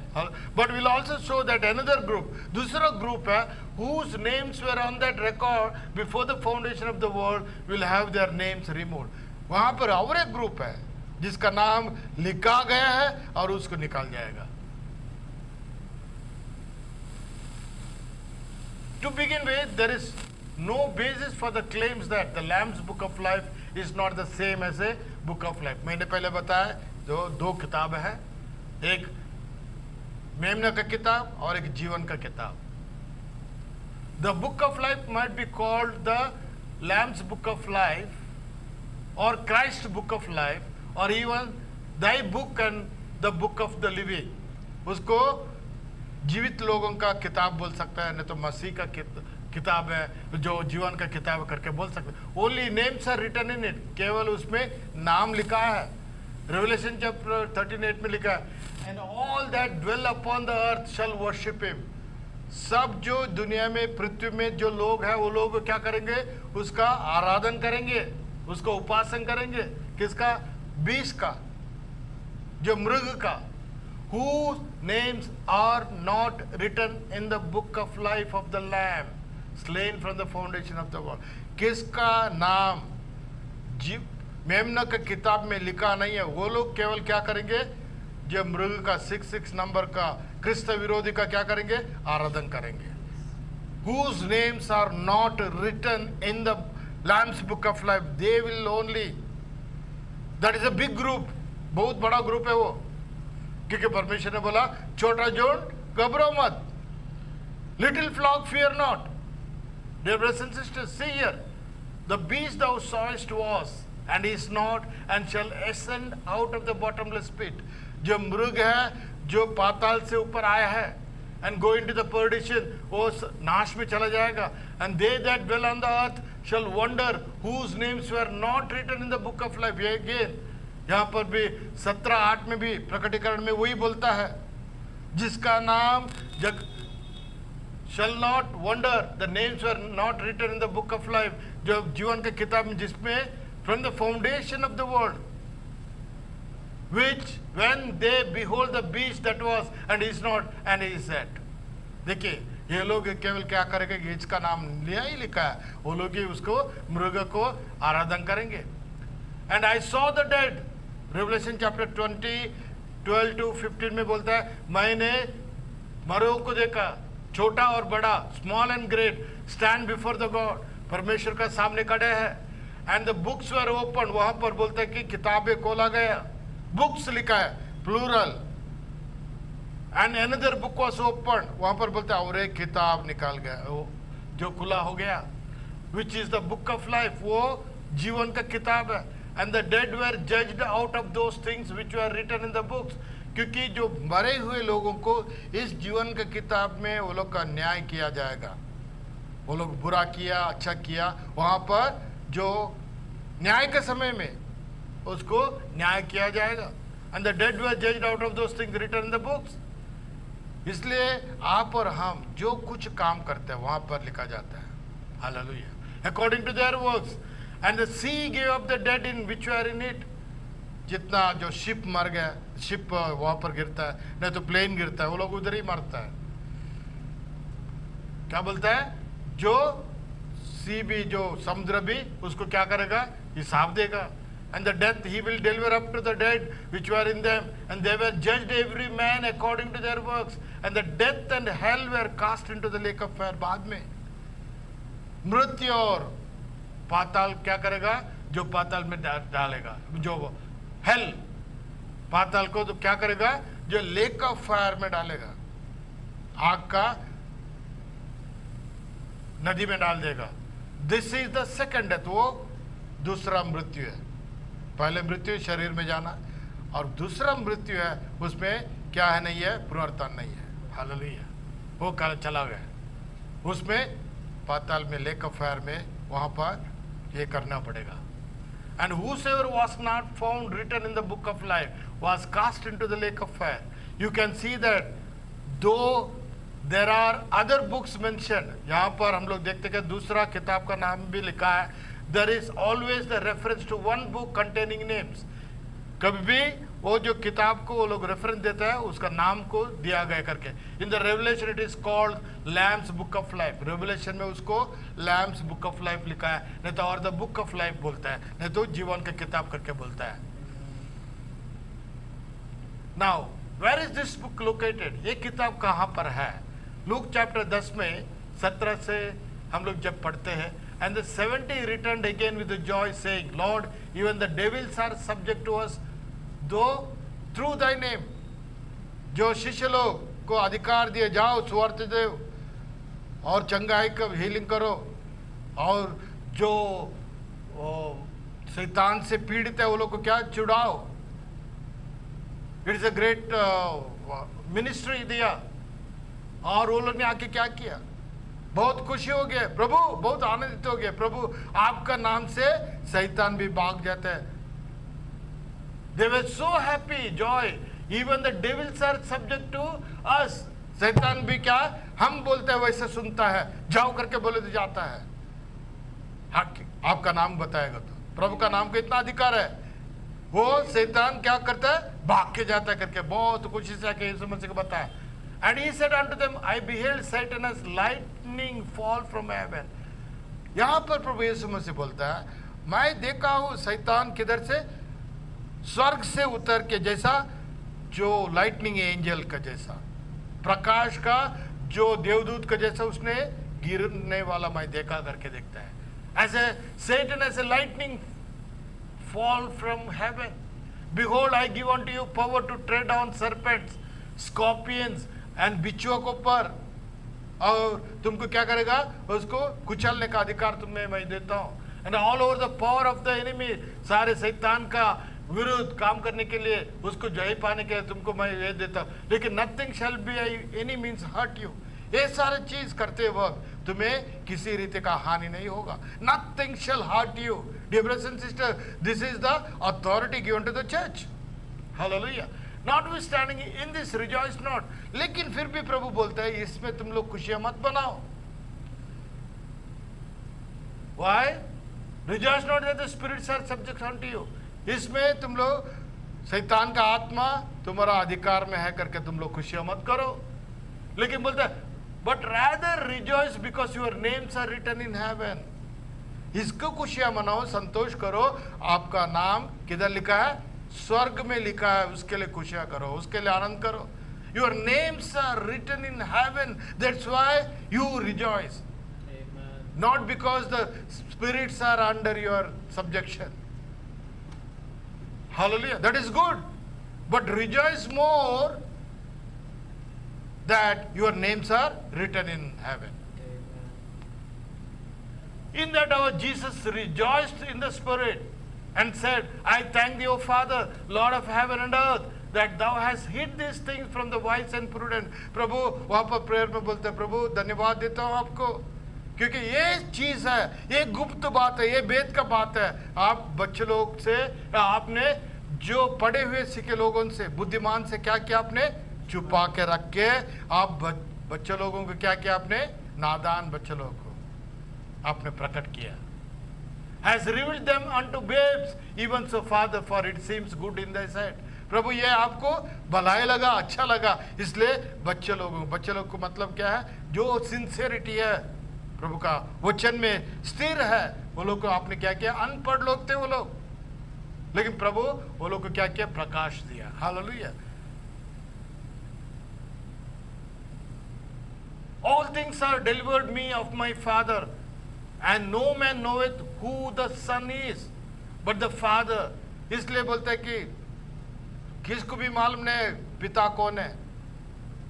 But we'll also show that another group, दूसरा group है, whose names were on that record before the foundation of the world, will have their names removed. वहां पर और एक ग्रुप है जिसका नाम लिखा गया है और उसको निकाल जाएगा। To begin with, there is no basis for the claims that the Lamb's Book of Life is not the same as a Book of Life. मैंने पहले बताया दो किताब है, एक मेमना का किताब और एक जीवन का किताब। The Book of Life might be called the Lamb's Book of Life or Christ's Book of Life or even thy book and the book of the living. उसको जीवित लोगों का किताब बोल सकता है, नहीं तो मसीह का किताब है जो जीवन का किताब करके बोल सकते हैं। Only names are written in it, केवल उसमें नाम लिखा है। Revelation chapter 13:8 में लिखा है, and all that dwell upon the earth shall worship him. सब जो दुनिया में पृथ्वी में जो लोग हैं वो लोग क्या करेंगे? उसका आराधन करेंगे, उसको उपासन करेंगे। किसका? 20 का, जो मृग का। Whose names are not written in the book of life of the Lamb slain from the foundation of the world. किसका नाम मेमना का किताब में लिखा नहीं है, वो लोग केवल क्या करेंगे? जो मृग का 66 नंबर का क्रिस्त विरोधी का क्या करेंगे? आराधन करेंगे। whose names are not written in the Lamb's book of life, they will only, that is a big group, बहुत बड़ा ग्रुप है वो, क्योंकि परमेश्वर ने बोला छोटा झुंड घबराओ मत, little flock fear not. Dear brothers and sisters, see here, the beast thou sawest was and is not and shall ascend out of the bottomless pit. जो मृग है जो पाताल से ऊपर आया है and go into the perdition, वो नाश में चला जाएगा. And they that dwell on the earth shall wonder whose names were not written in the book of life. ये again यहाँ पर भी 17:8 में भी प्रकटीकरण में वही बोलता है, जिसका नाम जग shall not wonder, the names were not written in the book of life, जो जीवन के किताब में जिसमें from the foundation of the world, which when they behold the beast that was and is not and is that. देखिए ये लोग केवल क्या करेंगे कि इसका नाम लिया ही लिखा है, वो लोग ही उसको मृग को आराधन करेंगे. And I saw the dead, Revelation chapter 20 12 to 15 में बोलता है, मैंने मरों को देखा, छोटा और बड़ा, small and great, stand before the God, परमेश्वर का सामने खड़े हैं. And the books were open, वहां पर बोलता है कि किताबें खोला गया, बुक्स लिखा है plural. And another book was open, वहां पर बोलता है और एक किताब निकाल गया, वो जो खुला हो गया, which is the book of life, वो जीवन का किताब है. And the dead were judged out of those things which were written in the books, क्योंकि जो मरे हुए लोगों को इस जीवन का किताब में वो लोग का न्याय किया जाएगा. वो लोग बुरा किया अच्छा किया, वहां पर जो न्याय के समय में उसको न्याय किया जाएगा. And the dead were judged out of those things written in the books. इसलिए आप और हम जो कुछ काम करते हैं वहां पर लिखा जाता है. Hallelujah. According to their works. And the sea give up the dead in which were in it. जितना जो शिप मर गया, शिप वहां पर गिरता है, नहीं तो प्लेन गिरता है, वो लोग उधर ही मरता है. क्या बोलता है, जो सी भी, जो समुद्र भी उसको क्या करेगा, हिसाब देगा. And the death he will deliver up to the dead which were in them and they were judged every man according to their works. And the death and hell were cast into the lake of fire. बाद में मृत्यु और पाताल क्या करेगा, जो पाताल में डालेगा, जो हेल पाताल को तो क्या करेगा, जो लेक ऑफ फायर में डालेगा, आग का नदी में डाल देगा. This is the second death, वो दूसरा मृत्यु है. पहले मृत्यु शरीर में जाना, और दूसरा मृत्यु है उसमें क्या है, नहीं है, पुनरुत्थान नहीं है. हालेलुया. वो कल चला गया, उसमें पाताल में लेक ऑफ फायर में वहां पर ये करना पड़ेगा. And whosoever was not found written in the book of life was cast into the lake of fire. You can see that though there are other books mentioned, यहाँ पर हम लोग देखते हैं कि दूसरा किताब का नाम भी लिखा है. There is always the reference to one book containing names. कभी भी वो जो किताब को वो लोग रेफरेंस देता है उसका नाम को दिया गया करके. In the Revelation it is called lamb's book of life. Revelation में उसको लैम्स बुक ऑफ लाइफ लिखा है, नहीं तो और द बुक ऑफ लाइफ बोलता है, नहीं तो जीवन का किताब करके बोलता है. Now where is this book located, ये किताब कहाँ पर है. लूक चैप्टर 10 में 17 से हम लोग जब पढ़ते हैं, and the 70 returned again with joy saying, Lord even the devils are subject to us though through Dai name. जो शिष्य लोग को अधिकार दिए, जाओ सुवार्त दो और चंगाई का हीलिंग करो, और जो शैतान से पीड़ित है वो लोग को क्या छुड़ाओ. It is a great ministry दिया, और वो लोग ने आके क्या किया, बहुत खुशी हो गए, प्रभु बहुत आनंदित हो गए, प्रभु आपका नाम से शैतान भी भाग जाता है. They were so happy, joy. Even the devils are subject to us. शैतान भी क्या हम बोलते हैं वैसे सुनता है, जाओ करके बोले तो जाता है. आपका नाम बताएगा तो प्रभु का नाम का इतना अधिकार है, वो शैतान क्या करता है, भाग के जाता है करके बहुत खुशी से आके यीशु मसीह को बताया. And he said unto them, I beheld Satan as lightning fall from heaven. यहाँ पर प्रभु यीशु मसीह बोलता है, मैं देखा हूँ शैतान किधर से, स्वर्ग से उतर के, जैसा जो लाइटनिंग एंजल का जैसा, प्रकाश का जो देवदूत का जैसा उसने गिरने वाला मैं देखा करके देखता है. As a Satan as a lightning fall from heaven. Behold, I give unto you power to tread on serpents, scorpions and बिच्छुओं को पर, और तुमको क्या करेगा, उसको कुचलने का अधिकार तुम्हें मैं देता हूँ. And all over the power of the enemy, सारे शैतान का विरुद्ध काम करने के लिए, उसको जय पाने के लिए तुमको मैं ये देता हूँ. लेकिन nothing shall be any means hurt you. ये सारे चीज करते वक्त तुम्हें किसी रीति का हानि नहीं होगा. Nothing shall hurt you. Dear brothers and sisters, this is the authority given to the church. Hallelujah. Notwithstanding in this rejoice not. लेकिन फिर भी प्रभु बोलता है इसमें तुम लोग खुशियां मत बनाओ. Why? Rejoice not that the spirits are subject unto you. इसमें तुम लोग शैतान का आत्मा तुम्हारा अधिकार में है करके तुम लोग खुशियां मत करो. लेकिन बोलता है but rather rejoice because your names are written in heaven. इसको खुशियां मनाओ, संतोष करो, आपका नाम किधर लिखा है, स्वर्ग में लिखा है, उसके लिए खुशियां करो, उसके लिए आनंद करो. Your names are written in heaven, that's why you rejoice. Amen. Not because the spirits are under your subjection. Hallelujah, that is good, but rejoice more that your names are written in heaven. In that our Jesus rejoiced in the Spirit and said, I thank thee, O Father, Lord of heaven and earth, that thou hast hid these things from the wise and prudent. प्रभु वहाँ पर प्रेयर में बोलते हैं, प्रभु धन्यवाद देता हूँ आपको, क्योंकि ये चीज है, ये गुप्त बात है, ये वेद का बात है. आप बच्चे लोग से, आपने जो पढ़े हुए सीखे लोगों से, बुद्धिमान से क्या किया, आपने छुपा के रख के आप बच्चे लोगों को क्या किया, आपने नादान बच्चे लोगों को आपने प्रकट किया. Has revealed them unto babes, even so Father, for it seems good in thy sight. प्रभु ये आपको भलाई लगा, अच्छा लगा, इसलिए बच्चे लोग को मतलब क्या है, जो सिंसियरिटी है प्रभु का वचन में स्थिर है, वो लोग को आपने क्या किया, अनपढ़ लोग थे वो लोग, लेकिन प्रभु वो लोग को क्या किया, प्रकाश दिया. Hallelujah. All things are delivered me of my Father, and no man knoweth who the Son is, but the Father. इसलिए बोलता है कि किसको भी मालूम नहीं पिता कौन है,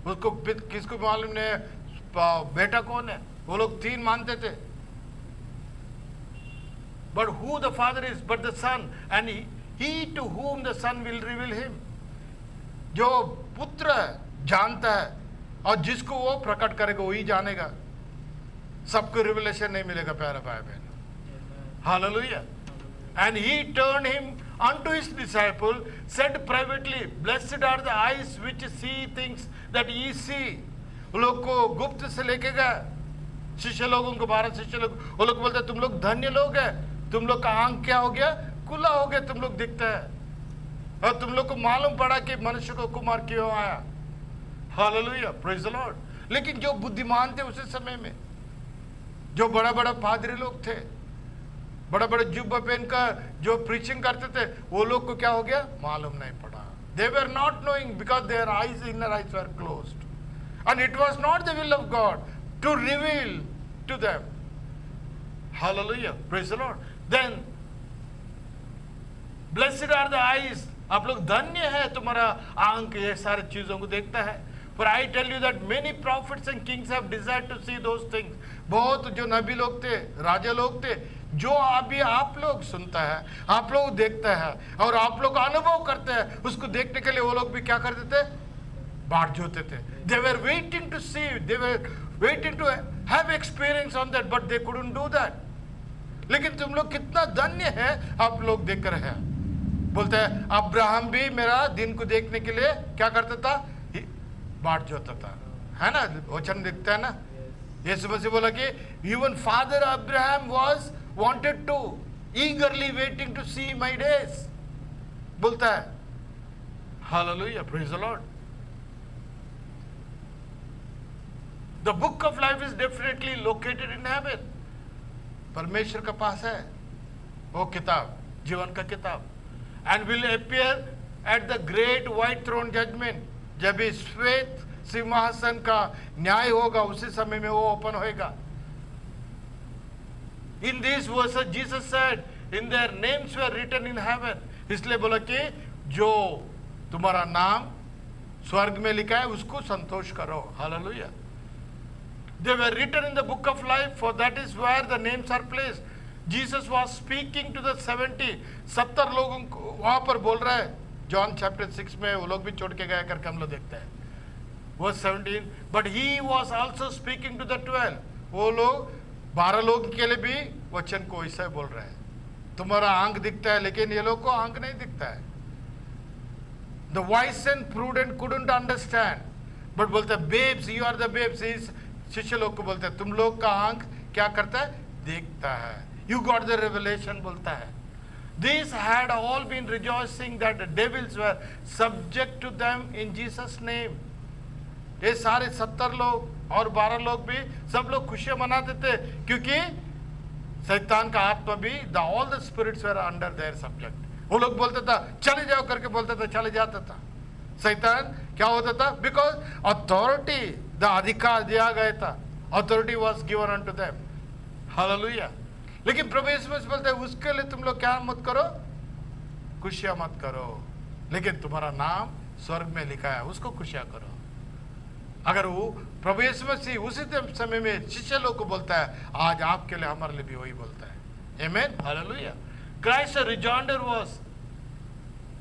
उसको किसको भी मालूम नहीं बेटा कौन है. वो लोग तीन मानते थे. But who the Father is, but the Son, and he to whom the Son will reveal him. जो पुत्र जानता है और जिसको वो प्रकट करेगा वही जानेगा. सबको रिवलेशन नहीं मिलेगा प्यारे भाई बहन. Hallelujah. And he turned him unto his disciple, said privately, blessed are the eyes which see things that ye see. वो लोग को गुप्त से लेके गए, शिष्य लोगों को, 12 शिष्य लोग, वो लोग बोलते तुम लोग धन्य लोग हैं, तुम लोग का आंख क्या हो गया, खुला हो गया, तुम लोग दिखते हैं, और तुम लोग को मालूम पड़ा कि मनुष्य को कुमार क्यों आया. Hallelujah, praise the Lord. लेकिन जो बुद्धिमान थे उसी समय में, जो बड़ा बड़ा पादरी लोग थे, बड़ा बड़ा जुब्बा पहनकर जो प्रीचिंग करते थे, वो लोग को क्या हो गया, मालूम नहीं पड़ा. They were not knowing because their eyes, inner eyes were closed, and it was not the will of God to reveal to them. Hallelujah, praise the Lord. Then blessed are the eyes. आप लोग धन्य है, तुम्हारा आंख ये सारी चीजों को देखता है. For I tell you that many prophets and kings have desired to see those things. बहुत जो नबी लोग थे, राजा लोग थे, जो अभी आप लोग सुनता है, आप लोग देखता है और आप लोग अनुभव करते हैं, उसको देखने के लिए वो लोग भी क्या करते थे, बाट जोते थे. They were waiting to see, they were waiting to have experience on that, but they couldn't do that. लेकिन तुम लोग कितना धन्य है, आप लोग देख रहे हैं. बोलते हैं अब्राहम भी मेरा दिन को देखने के लिए क्या करता था, बाट जोता था, है ना, वचन दिखता है ना. यीशु मसीह बोला कि even father Abraham was wanted to eagerly waiting to see my days, बोलता है. Hallelujah, praise the Lord. The book of life is definitely located in heaven. परमेश्वर के पास है वो किताब, जीवन का किताब, and will appear at the great white throne judgment. जब इस श्वेत सिंहासन का न्याय होगा, उसी समय में वो ओपन होएगा. In these verses Jesus said, in their names were written in heaven. इसलिए बोला कि जो तुम्हारा नाम स्वर्ग में लिखा है उसको संतोष करो. Hallelujah. They were written in the book of life, for that is where the names are placed. Jesus was speaking to the 70 लोगों को वहां पर बोल रहा है. जॉन चैप्टर 6 में वो लोग भी छोड़ के गए करके हम लोग देखते हैं. Verse 17, but he was also speaking to the 12. वो लोग 12 लोग के लिए भी वचन को ऐसा बोल रहा है. तुम्हारा आंख दिखता है लेकिन ये लोग को आंख नहीं दिखता है. The wise and prudent couldn't understand, but बोलते हैं babes, you are the babes. शिष्य लोग को बोलते हैं तुम लोग का आंख क्या करता है, देखता है. You got the revelation बोलता है. These had all been rejoicing that the devils were subject to them in Jesus name. ये सारे 70 लोग और 12 लोग भी सब लोग खुशियां मनाते थे क्योंकि शैतान का आत्मा भी all the spirits were under their subject. वो लोग बोलता था चले जाओ करके बोलता था, चले जाता था. शैतान क्या होता था, बिकॉज अथॉरिटी द अधिकार दिया गया था. Authority was given unto them. Hallelujah. लेकिन प्रभु यीशु मसीह बोलते हैं उसके लिए तुम लोग क्या मत करो, खुशियां मत करो, लेकिन तुम्हारा नाम स्वर्ग में लिखा है उसको खुशियां करो. अगर वो प्रभु यीशु मसीह उसी समय में शिष्य लोग को बोलता है, आज आपके लिए हमारे लिए भी वही बोलता है. आमेन. Hallelujah. Christ's rejoinder was,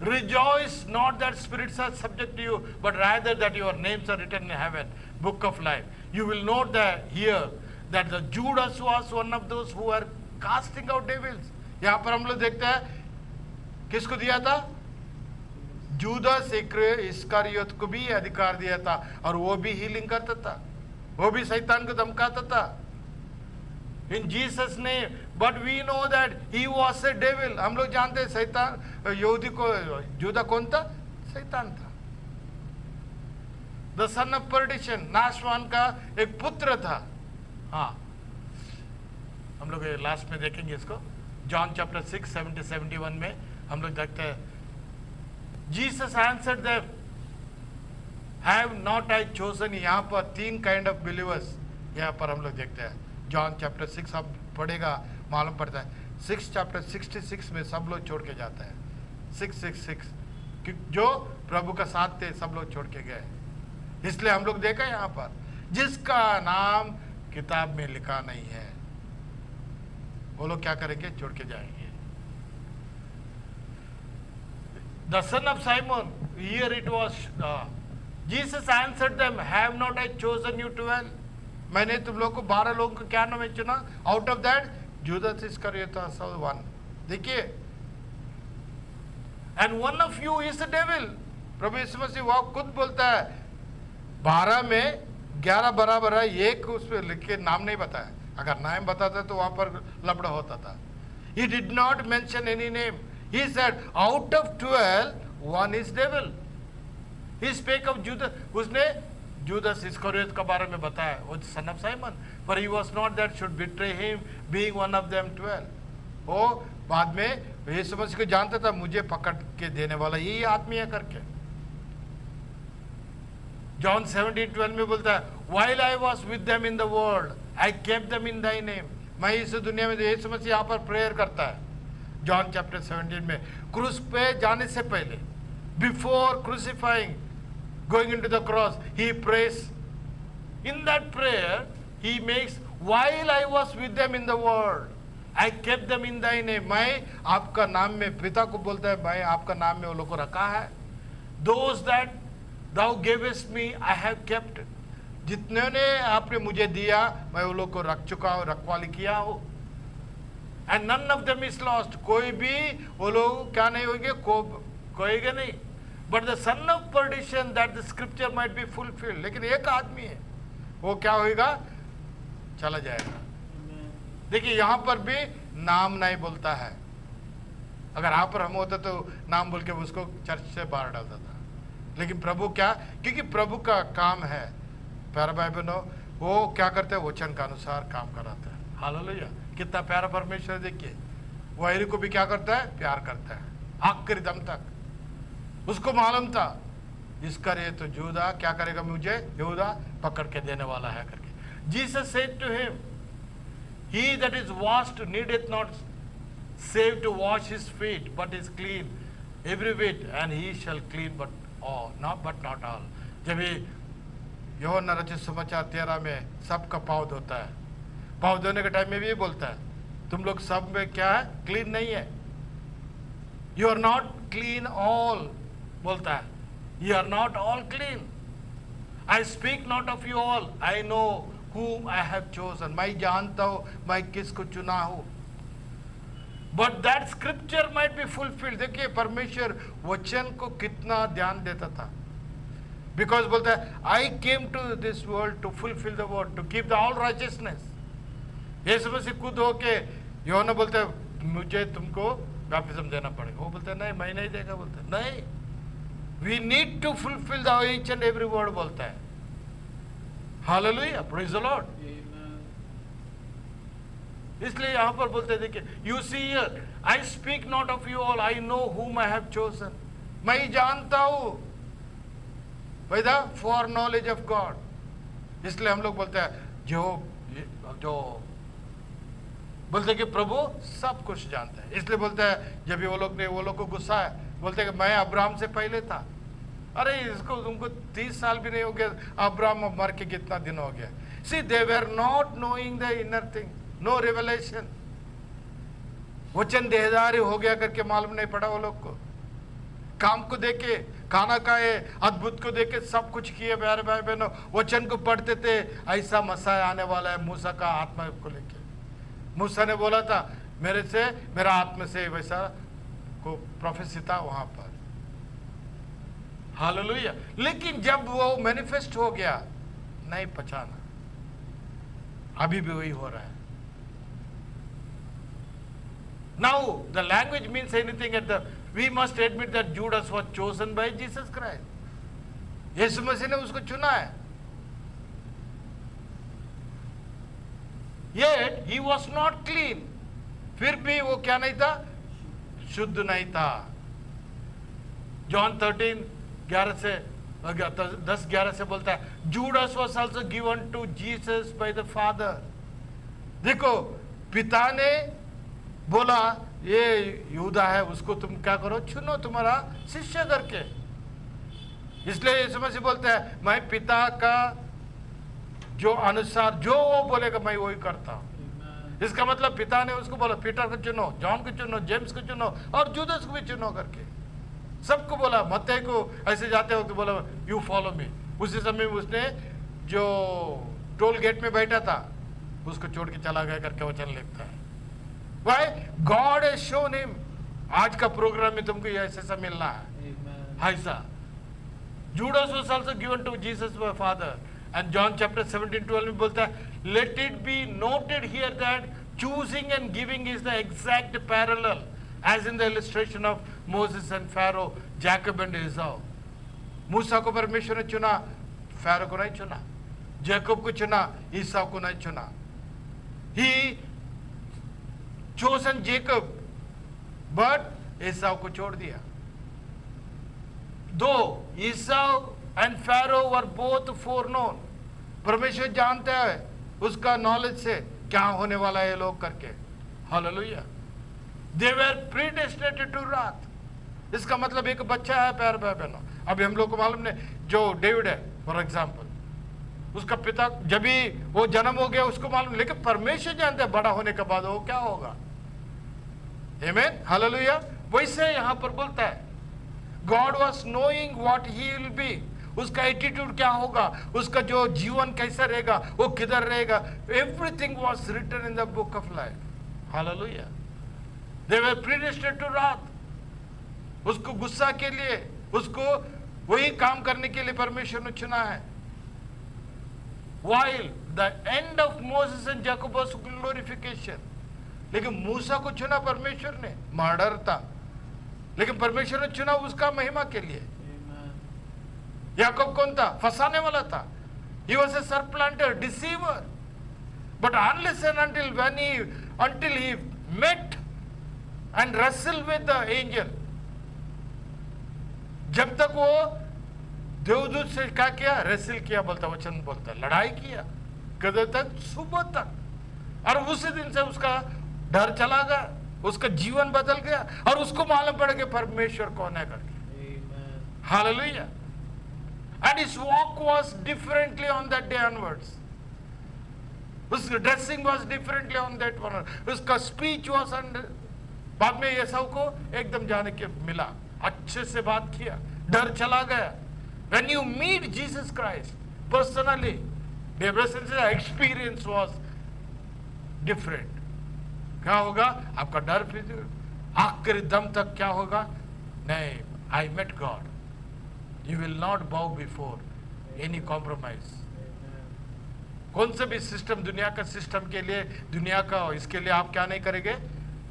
rejoice not that spirits are subject to you, but rather that your names are written in heaven, book of life. You will note that here that the Judas was one of those who were casting out devils. यहाँ पर हम लोग देखते हैं किसको दिया था, जूदास इस्करियोत को भी अधिकार दिया था और वो भी हीलिंग करता था, वो भी शैतान को धमकाता था. In Jesus name, but we know that he was a devil. हम लोग जानते हैं शैतान यहूदी को जूदा कौन था, शैतान था. The son of perdition, नाशवान का एक पुत्र था. हाँ, हम लोग लास्ट में देखेंगे इसको. जॉन चैप्टर 6 70-71 में हम लोग देखते हैं. Jesus answered them, have not I chosen. यहाँ पर 3 kind of believers यहाँ पर हम लोग देखते हैं. जॉन चैप्टर 6 आप पढ़ेगा मालूम पड़ता है. 6 चैप्टर 66 में सब लोग छोड़ के जाता है. 666 जो प्रभु का साथ थे सब लोग छोड़ के गए. इसलिए हम लोग देखा यहाँ पर जिसका नाम किताब में लिखा नहीं है वो लोग क्या करेंगे, छोड़ के जाएंगे. The son of Simon, here it was, Jesus answered them, have not I chosen you 12? मैंने तुम लोग को 12 लोगों को क्या नाम चुना. Out of that Judas Iscariot was one. देखिए, and one of you is the devil. प्रभु यीशु मसीह वो खुद बोलता है 12 में 11 बराबर है, एक उस पर लिख के नाम नहीं बताया. अगर नाम बताता तो वहां पर लफड़ा होता था. He did not mention any name. He said out of 12 one is devil. He spake of Judas. उसने जुदास इस्करियोत के बारे में बताया, वो son of Simon, for he was not that should betray him, being one of them 12. वो बाद में यीशु मसीह को जानता था मुझे पकड़ के देने वाला यही आदमी है करके. जॉन 17:12 में बोलता है, while I was with them in the world, I kept them in thy name. मैं इस दुनिया में यीशु मसीह यहाँ पर प्रेयर करता है. जॉन चैप्टर 17 में क्रूस पे जाने से पहले, before क्रूसिफाइंग, going into the cross, he prays. In that prayer, he makes, while I was with them in the world, I kept them in thy name. मैं आपका नाम में, पिता को बोलता है मैं आपका नाम में वो लोग को रखा है. Those that thou gavest me, I have kept. जितने ने आपने मुझे दिया मैं वो लोग को रख चुका हूँ, रखवाली किया हूँ. And none of them is lost. कोई भी वो लोग क्या नहीं होंगे, कोएगा नहीं. But the son of perdition, that the scripture might be fulfilled. लेकिन एक आदमी है वो क्या होगा, चला जाएगा. देखिए यहाँ पर भी नाम नहीं बोलता है. अगर यहाँ पर हम होता तो नाम बोल के उसको चर्च से बाहर डालता था. लेकिन प्रभु क्या, क्योंकि प्रभु का काम है, प्यारा भाई बहनों, वो क्या करते हैं, वचन का अनुसार काम कराता है. हालेलुया. कितना प्यारा परमेश्वर. देखिए वो एरी को भी क्या करता है, प्यार करता है आखिरी दम तक. उसको मालूम था इसका ये तो जूदा क्या करेगा, मुझे यहूदा पकड़ के देने वाला है करके. Jesus said to him, He that is washed needeth not save to wash his feet, but is clean every whit, and he shall clean but not all. जब ये यूहन्ना रचित समाचार 13 में सबका पाँव धोता है, पाँव धोने के टाइम में भी ये बोलता है तुम लोग सब में क्या है, क्लीन नहीं है. You are not clean all बोलता है, you are not all clean. I speak not of you all, I know whom I have chosen. मैं जानता हूँ मैं किसको चुना हूँ. But that scripture might be fulfilled. देखिए परमेश्वर वचन को कितना ध्यान देता था. Because बोलता है I came to this world to fulfill the word, to keep the all righteousness. यीशु मसीह खुद होके यूहन्ना बोलता है मुझे तुमको बपतिस्म देना पड़ेगा. वो बोलता है नहीं मैं नहीं देगा. बोलता है नहीं, we need to fulfill the each and every word बोलता है. Hallelujah, praise the Lord. इसलिए यहाँ पर बोलते देखिए you see here, I speak not of you all, I know whom I have chosen. मैं जानता हूँ by the foreknowledge of God. इसलिए हम लोग बोलते हैं जो बोलते हैं कि प्रभु सब कुछ जानते हैं. इसलिए बोलते हैं जब वो लोग को गुस्सा है, बोलते हैं कि मैं अब्राहम से पहले था. अरे इसको तुमको 30 साल भी नहीं हो गया, अब्राहम मर के कितना दिन हो गया. See, they were not knowing the inner thing, no revelation. वचन देहधारी हो गया करके मालूम नहीं पड़ा वो लोग को. काम को देखे, खाना खाए, अद्भुत को देखे, सब कुछ किए. प्यारे भाई बहनों, वचन को पढ़ते थे ऐसा मसाया आने वाला है मूसा का आत्मा को लेके. मूसा ने बोला था मेरा आत्मा से वैसा को प्रोफेसी था वहां पर. हालेलुया. लेकिन जब वो मैनिफेस्ट हो गया नहीं पहचाना. अभी भी वही हो रहा है. Now the language means anything at the we must admit that Judas was chosen by Jesus Christ. यीशु मसीह ने उसको चुना है. Yet he was not clean. फिर भी वो क्या नहीं था, शुद्ध नहीं था. जॉन 13:11 से 10:11 से बोलता है Judas was also given to Jesus by the Father. देखो पिता ने बोला ये यहूदा है उसको तुम क्या करो, चुनो तुम्हारा शिष्य करके. इसलिए यीशु मसीह बोलते हैं मैं पिता का जो अनुसार जो वो बोलेगा मैं वही करता हूं. इसका मतलब पिता ने उसको बोला पीटर को चुनो, जॉन को चुनो, जेम्स को चुनो और जूदस को भी चुनो करके. सबको बोला. मत्ती को ऐसे जाते वक्त बोला यू फॉलो मी. उसी समय उसने जो टोल गेट में बैठा था उसको छोड़ के चला गया करके वचन लिखता है. Why? God has shown him. आज का प्रोग्राम में तुमको ऐसा मिलना है. ऐसा Judas was also given to Jesus by Father. And John chapter 17:12 में बोलता है let it be noted here that choosing and giving is the exact parallel as in the illustration of Moses and Pharaoh, Jacob and Esau. मूसा को परमेश्वर ने चुना, फैरो को नहीं चुना. जैकब को चुना, ईसाऊ को नहीं चुना. He chosen Jacob, but Esau को छोड़ दिया. Though Esau and Pharaoh were both foreknown, परमेश्वर जानते हैं उसका नॉलेज से क्या होने वाला है लोग करके. Hallelujah. They were predestinated to wrath. इसका मतलब एक बच्चा है प्यारे भाई बहनों. अभी हम लोग को मालूम नहीं जो डेविड है फॉर एग्जाम्पल, उसका पिता जब भी वो जन्म हो गया उसको मालूम, लेकिन परमेश्वर जानते हैं बड़ा होने के बाद वो क्या होगा. आमीन. हालेलुया. वैसे यहाँ पर बोलता है God was knowing what he will be. उसका एटीट्यूड क्या होगा, उसका जो जीवन कैसा रहेगा, वो किधर रहेगा. Everything was written in the book of life. Hallelujah. They were predestined to wrath. उसको गुस्सा के लिए, उसको वही काम करने के लिए परमेश्वर ने चुना है. While the end of Moses and Jacob was glorification. लेकिन मूसा को चुना परमेश्वर ने, मर्डर था, लेकिन परमेश्वर ने चुना उसका महिमा के लिए. याकूब कौन था, फंसाने वाला था. He was a supplanter, deceiver. But unless and until he met and wrestled with the angel, जब तक वो देवदूत से क्या किया, रेसिल किया बोलता वचन बोलता, लड़ाई किया. कदर तक, सुबह तक. और उसी दिन से उसका डर चला गया, उसका जीवन बदल गया और उसको मालूम पड़ गया परमेश्वर कौन है करके। Hallelujah. And his walk was differently on that day onwards. उसका dressing was differently on that one. उसका स्पीच was under. बाद में ये सब को एकदम जाने के मिला, अच्छे से बात किया, डर चला गया। When you meet Jesus Christ personally, the experience was different. क्या होगा? आपका डर फिर आखिरी दम तक क्या होगा? नहीं, I met God. You will not bow before any compromise. कौन से भी सिस्टम, दुनिया का सिस्टम के लिए, दुनिया का इसके लिए आप क्या नहीं करेंगे?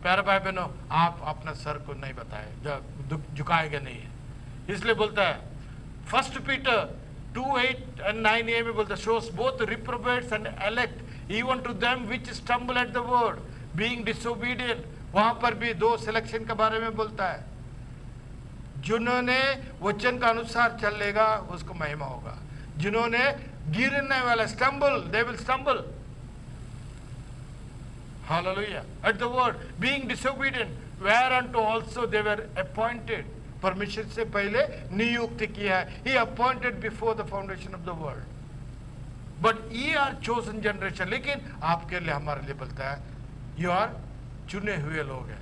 प्यारे भाई बहनों, आप अपना सर को नहीं बताए, झुकाएंगे नहीं है। इसलिए बोलता है 1 Peter 2:8-9 में बोलता है, shows both reprobates and elect even to them which stumble at the word being disobedient. वहां पर भी दो सिलेक्शन के बारे में बोलता है। जिन्होंने वचन का अनुसार चलेगा उसको महिमा होगा, जिन्होंने गिरने वाला stumble, they will stumble. Hallelujah. At the word being disobedient, whereunto also they were appointed. परमेश्वर से पहले नियुक्त किया है। He appointed before the foundation of the world. But ye are chosen generation. लेकिन आपके लिए, हमारे लिए बोलता है, you are चुने हुए लोग हैं।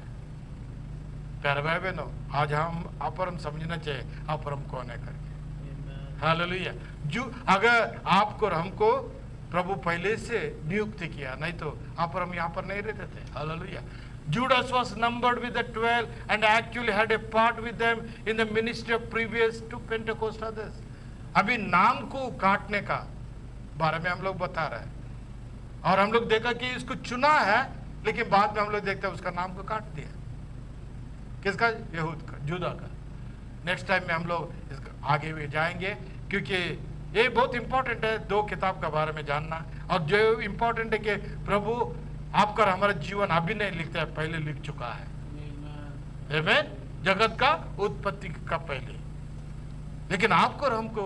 प्यारे भाई बहनों, आज आप और हम समझना चाहिए आप और हम कौन है करके। हालेलुया। जो अगर आपको और हमको प्रभु पहले से नियुक्त किया, नहीं तो आप और हम यहाँ पर नहीं रहते थे। Hallelujah. Judas was numbered with the 12 and actually had a part with them in the ministry of previous to Pentecost others. अभी नाम को काटने का बारे में हम लोग बता रहे हैं, और हम लोग देखा कि इसको चुना है, लेकिन बाद में हम लोग देखते हैं उसका नाम को काट दिया। किसका? यहूद का, जुदा का। नेक्स्ट टाइम में हम लोग आगे भी जाएंगे, क्योंकि ये बहुत इंपॉर्टेंट है दो किताब के बारे में जानना। और जो इंपॉर्टेंट है कि प्रभु आपका हमारा जीवन अभी नहीं लिखता है, पहले लिख चुका है। आमीन। जगत का उत्पत्ति का पहले, लेकिन आपको और हमको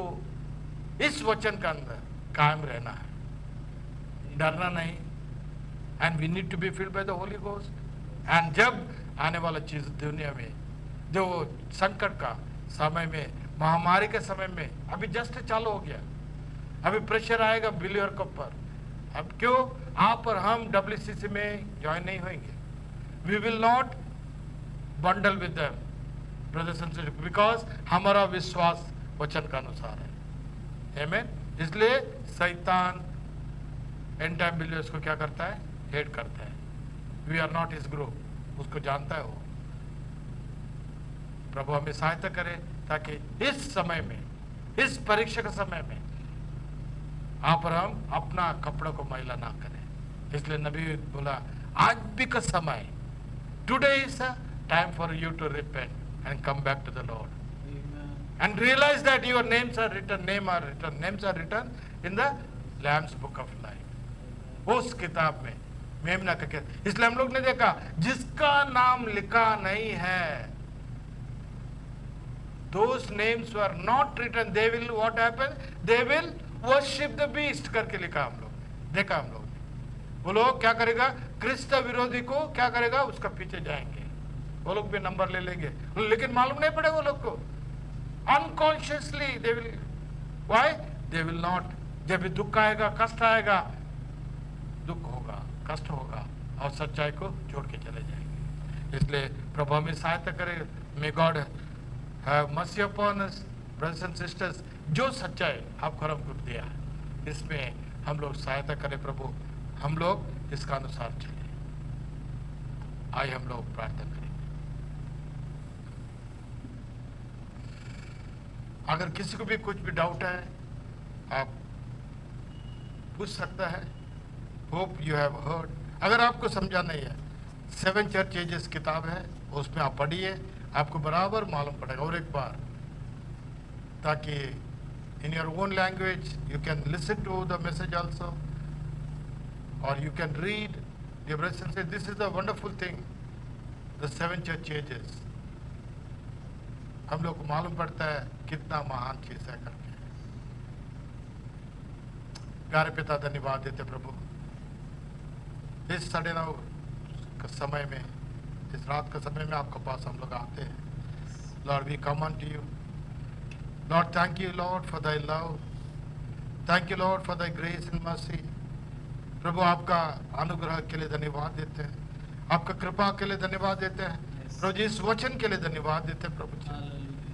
इस वचन का अंदर कायम रहना है, डरना नहीं। And we need to be filled by the Holi Ghost. And जब आने वाला चीज दुनिया में, जो संकट का समय में, महामारी के समय में, अभी जस्ट चालू हो गया, अभी प्रेशर आएगा बिलीवर के ऊपर। अब क्यों आप और हम WCC में ज्वाइन नहीं होंगे? We will not bundle with them brothers and sisters, because हमारा विश्वास वचन का अनुसार है। आमीन। इसलिए शैतान एंड टाइम बिलीवर्स को क्या करता है? हेट करता है। We are not his group, उसको जानता है वो। प्रभु हमें सहायता करे ताकि इस समय में, इस परीक्षा के समय में आप और हम अपना कपड़ा को मैला ना करें। इसलिए नबी बोला, आज भी का समय, today is a time for you to repent and come back to the Lord and realise that your names are written in the lamb's book of life. उस किताब में मेमना का। इसलिए हम लोग ने देखा, जिसका नाम लिखा नहीं है, those names were not written, they will what happen? They will worship the beast करके लिखा हम लोग ने, देखा हम लोग ने। वो लोग क्या करेगा? क्रिस्त विरोधी को क्या करेगा? उसका पीछे जाएंगे, वो लोग भी नंबर ले लेंगे, लेकिन मालूम नहीं पड़ेगा वो लोग को। Unconsciously they will, why? They will not. जब भी दुख आएगा, कष्ट आएगा, दुख होगा, कष्ट होगा, और सच्चाई को छोड़ के चले जाएंगे। इसलिए प्रभु हमें सहायता करे। May God have mercy upon us brothers and sisters. जो सच्चाई आपको हमको दिया है, इसमें हम लोग सहायता करें प्रभु, हम लोग इसका अनुसार चले। आइए हम लोग प्रार्थना करेंगे। अगर किसी को भी कुछ भी डाउट है, आप पूछ सकता है। Hope you have heard. अगर आपको समझा नहीं है, 7 चर्च एजेस किताब है, उसमें आप पढ़िए, आपको बराबर मालूम पड़ेगा। और एक बार, ताकि in your own language you can listen to the message also, or you can read. Dear brothers and sisters, this is the wonderful thing, the 7 church ages. हम लोग को मालूम पड़ता है कितना महान चीज है करके। प्यारे पिता, धन्यवाद देते प्रभु, इस साढ़े 9 के समय में, इस रात के समय में आपके पास हम लोग आते हैं। Lord we come on to you Lord, thank you Lord for thy love, thank you Lord for thy grace and mercy. प्रभु आपका अनुग्रह के लिए धन्यवाद देते हैं, आपका कृपा के लिए धन्यवाद देते हैं प्रभु जी, इस वचन के लिए धन्यवाद देते हैं प्रभु जी।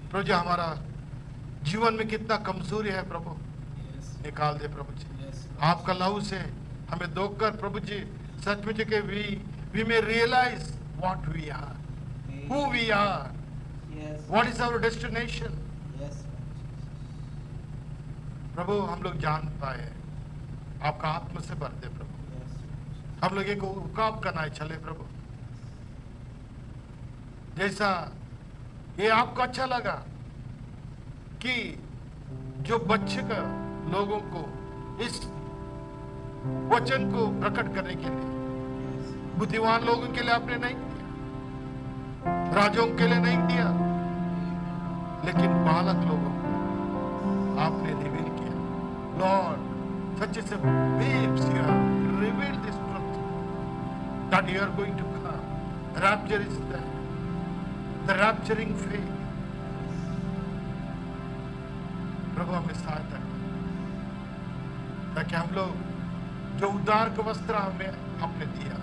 प्रभु जी हमारा जीवन में कितना कमजोरी है प्रभु, निकाल दे प्रभु जी। आपका लहू से हमें धोकर प्रभु जी सचमुच के we may realise what we are, who we are, what is our destination. प्रभु हम लोग जान पाए, आपका आत्मा से भर दे प्रभु। हम लोग एक उकाब करना चले प्रभु, जैसा ये आपको अच्छा लगा कि जो बच्चे का लोगों को इस वचन को प्रकट करने के लिए, बुद्धिमान लोगों के लिए आपने नहीं दिया, राजों के लिए नहीं दिया, लेकिन बालक लोगों को आपने रिवील किया। लॉर्ड सच्चे से babes you have revealed this truth that you are going to come. Rapture is there, the rapturing faith. प्रभु हमें सहायता ताकि हम लोग जो उद्धार का वस्त्र हमें आपने दिया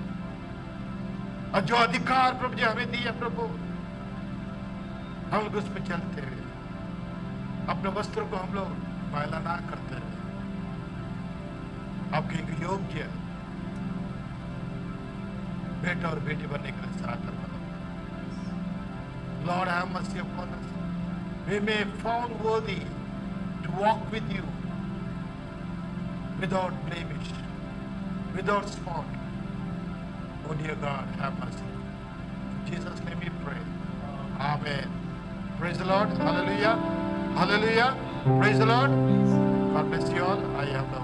और जो अधिकार प्रभु जी हमें दिया प्रभु, हम लोग उस पर चलते हुए अपने वस्त्र को हम लोग मैला ना करते रहे, आपके एक योग्य बेटा और बेटी बनने के लिए सहायता करो। Lord have mercy upon us. We may found worthy to walk with you without blemish, without spot. Oh dear God, have mercy. In Jesus' name we pray. Amen. Praise the Lord. Hallelujah. Hallelujah. Praise the Lord. God bless you all. I am the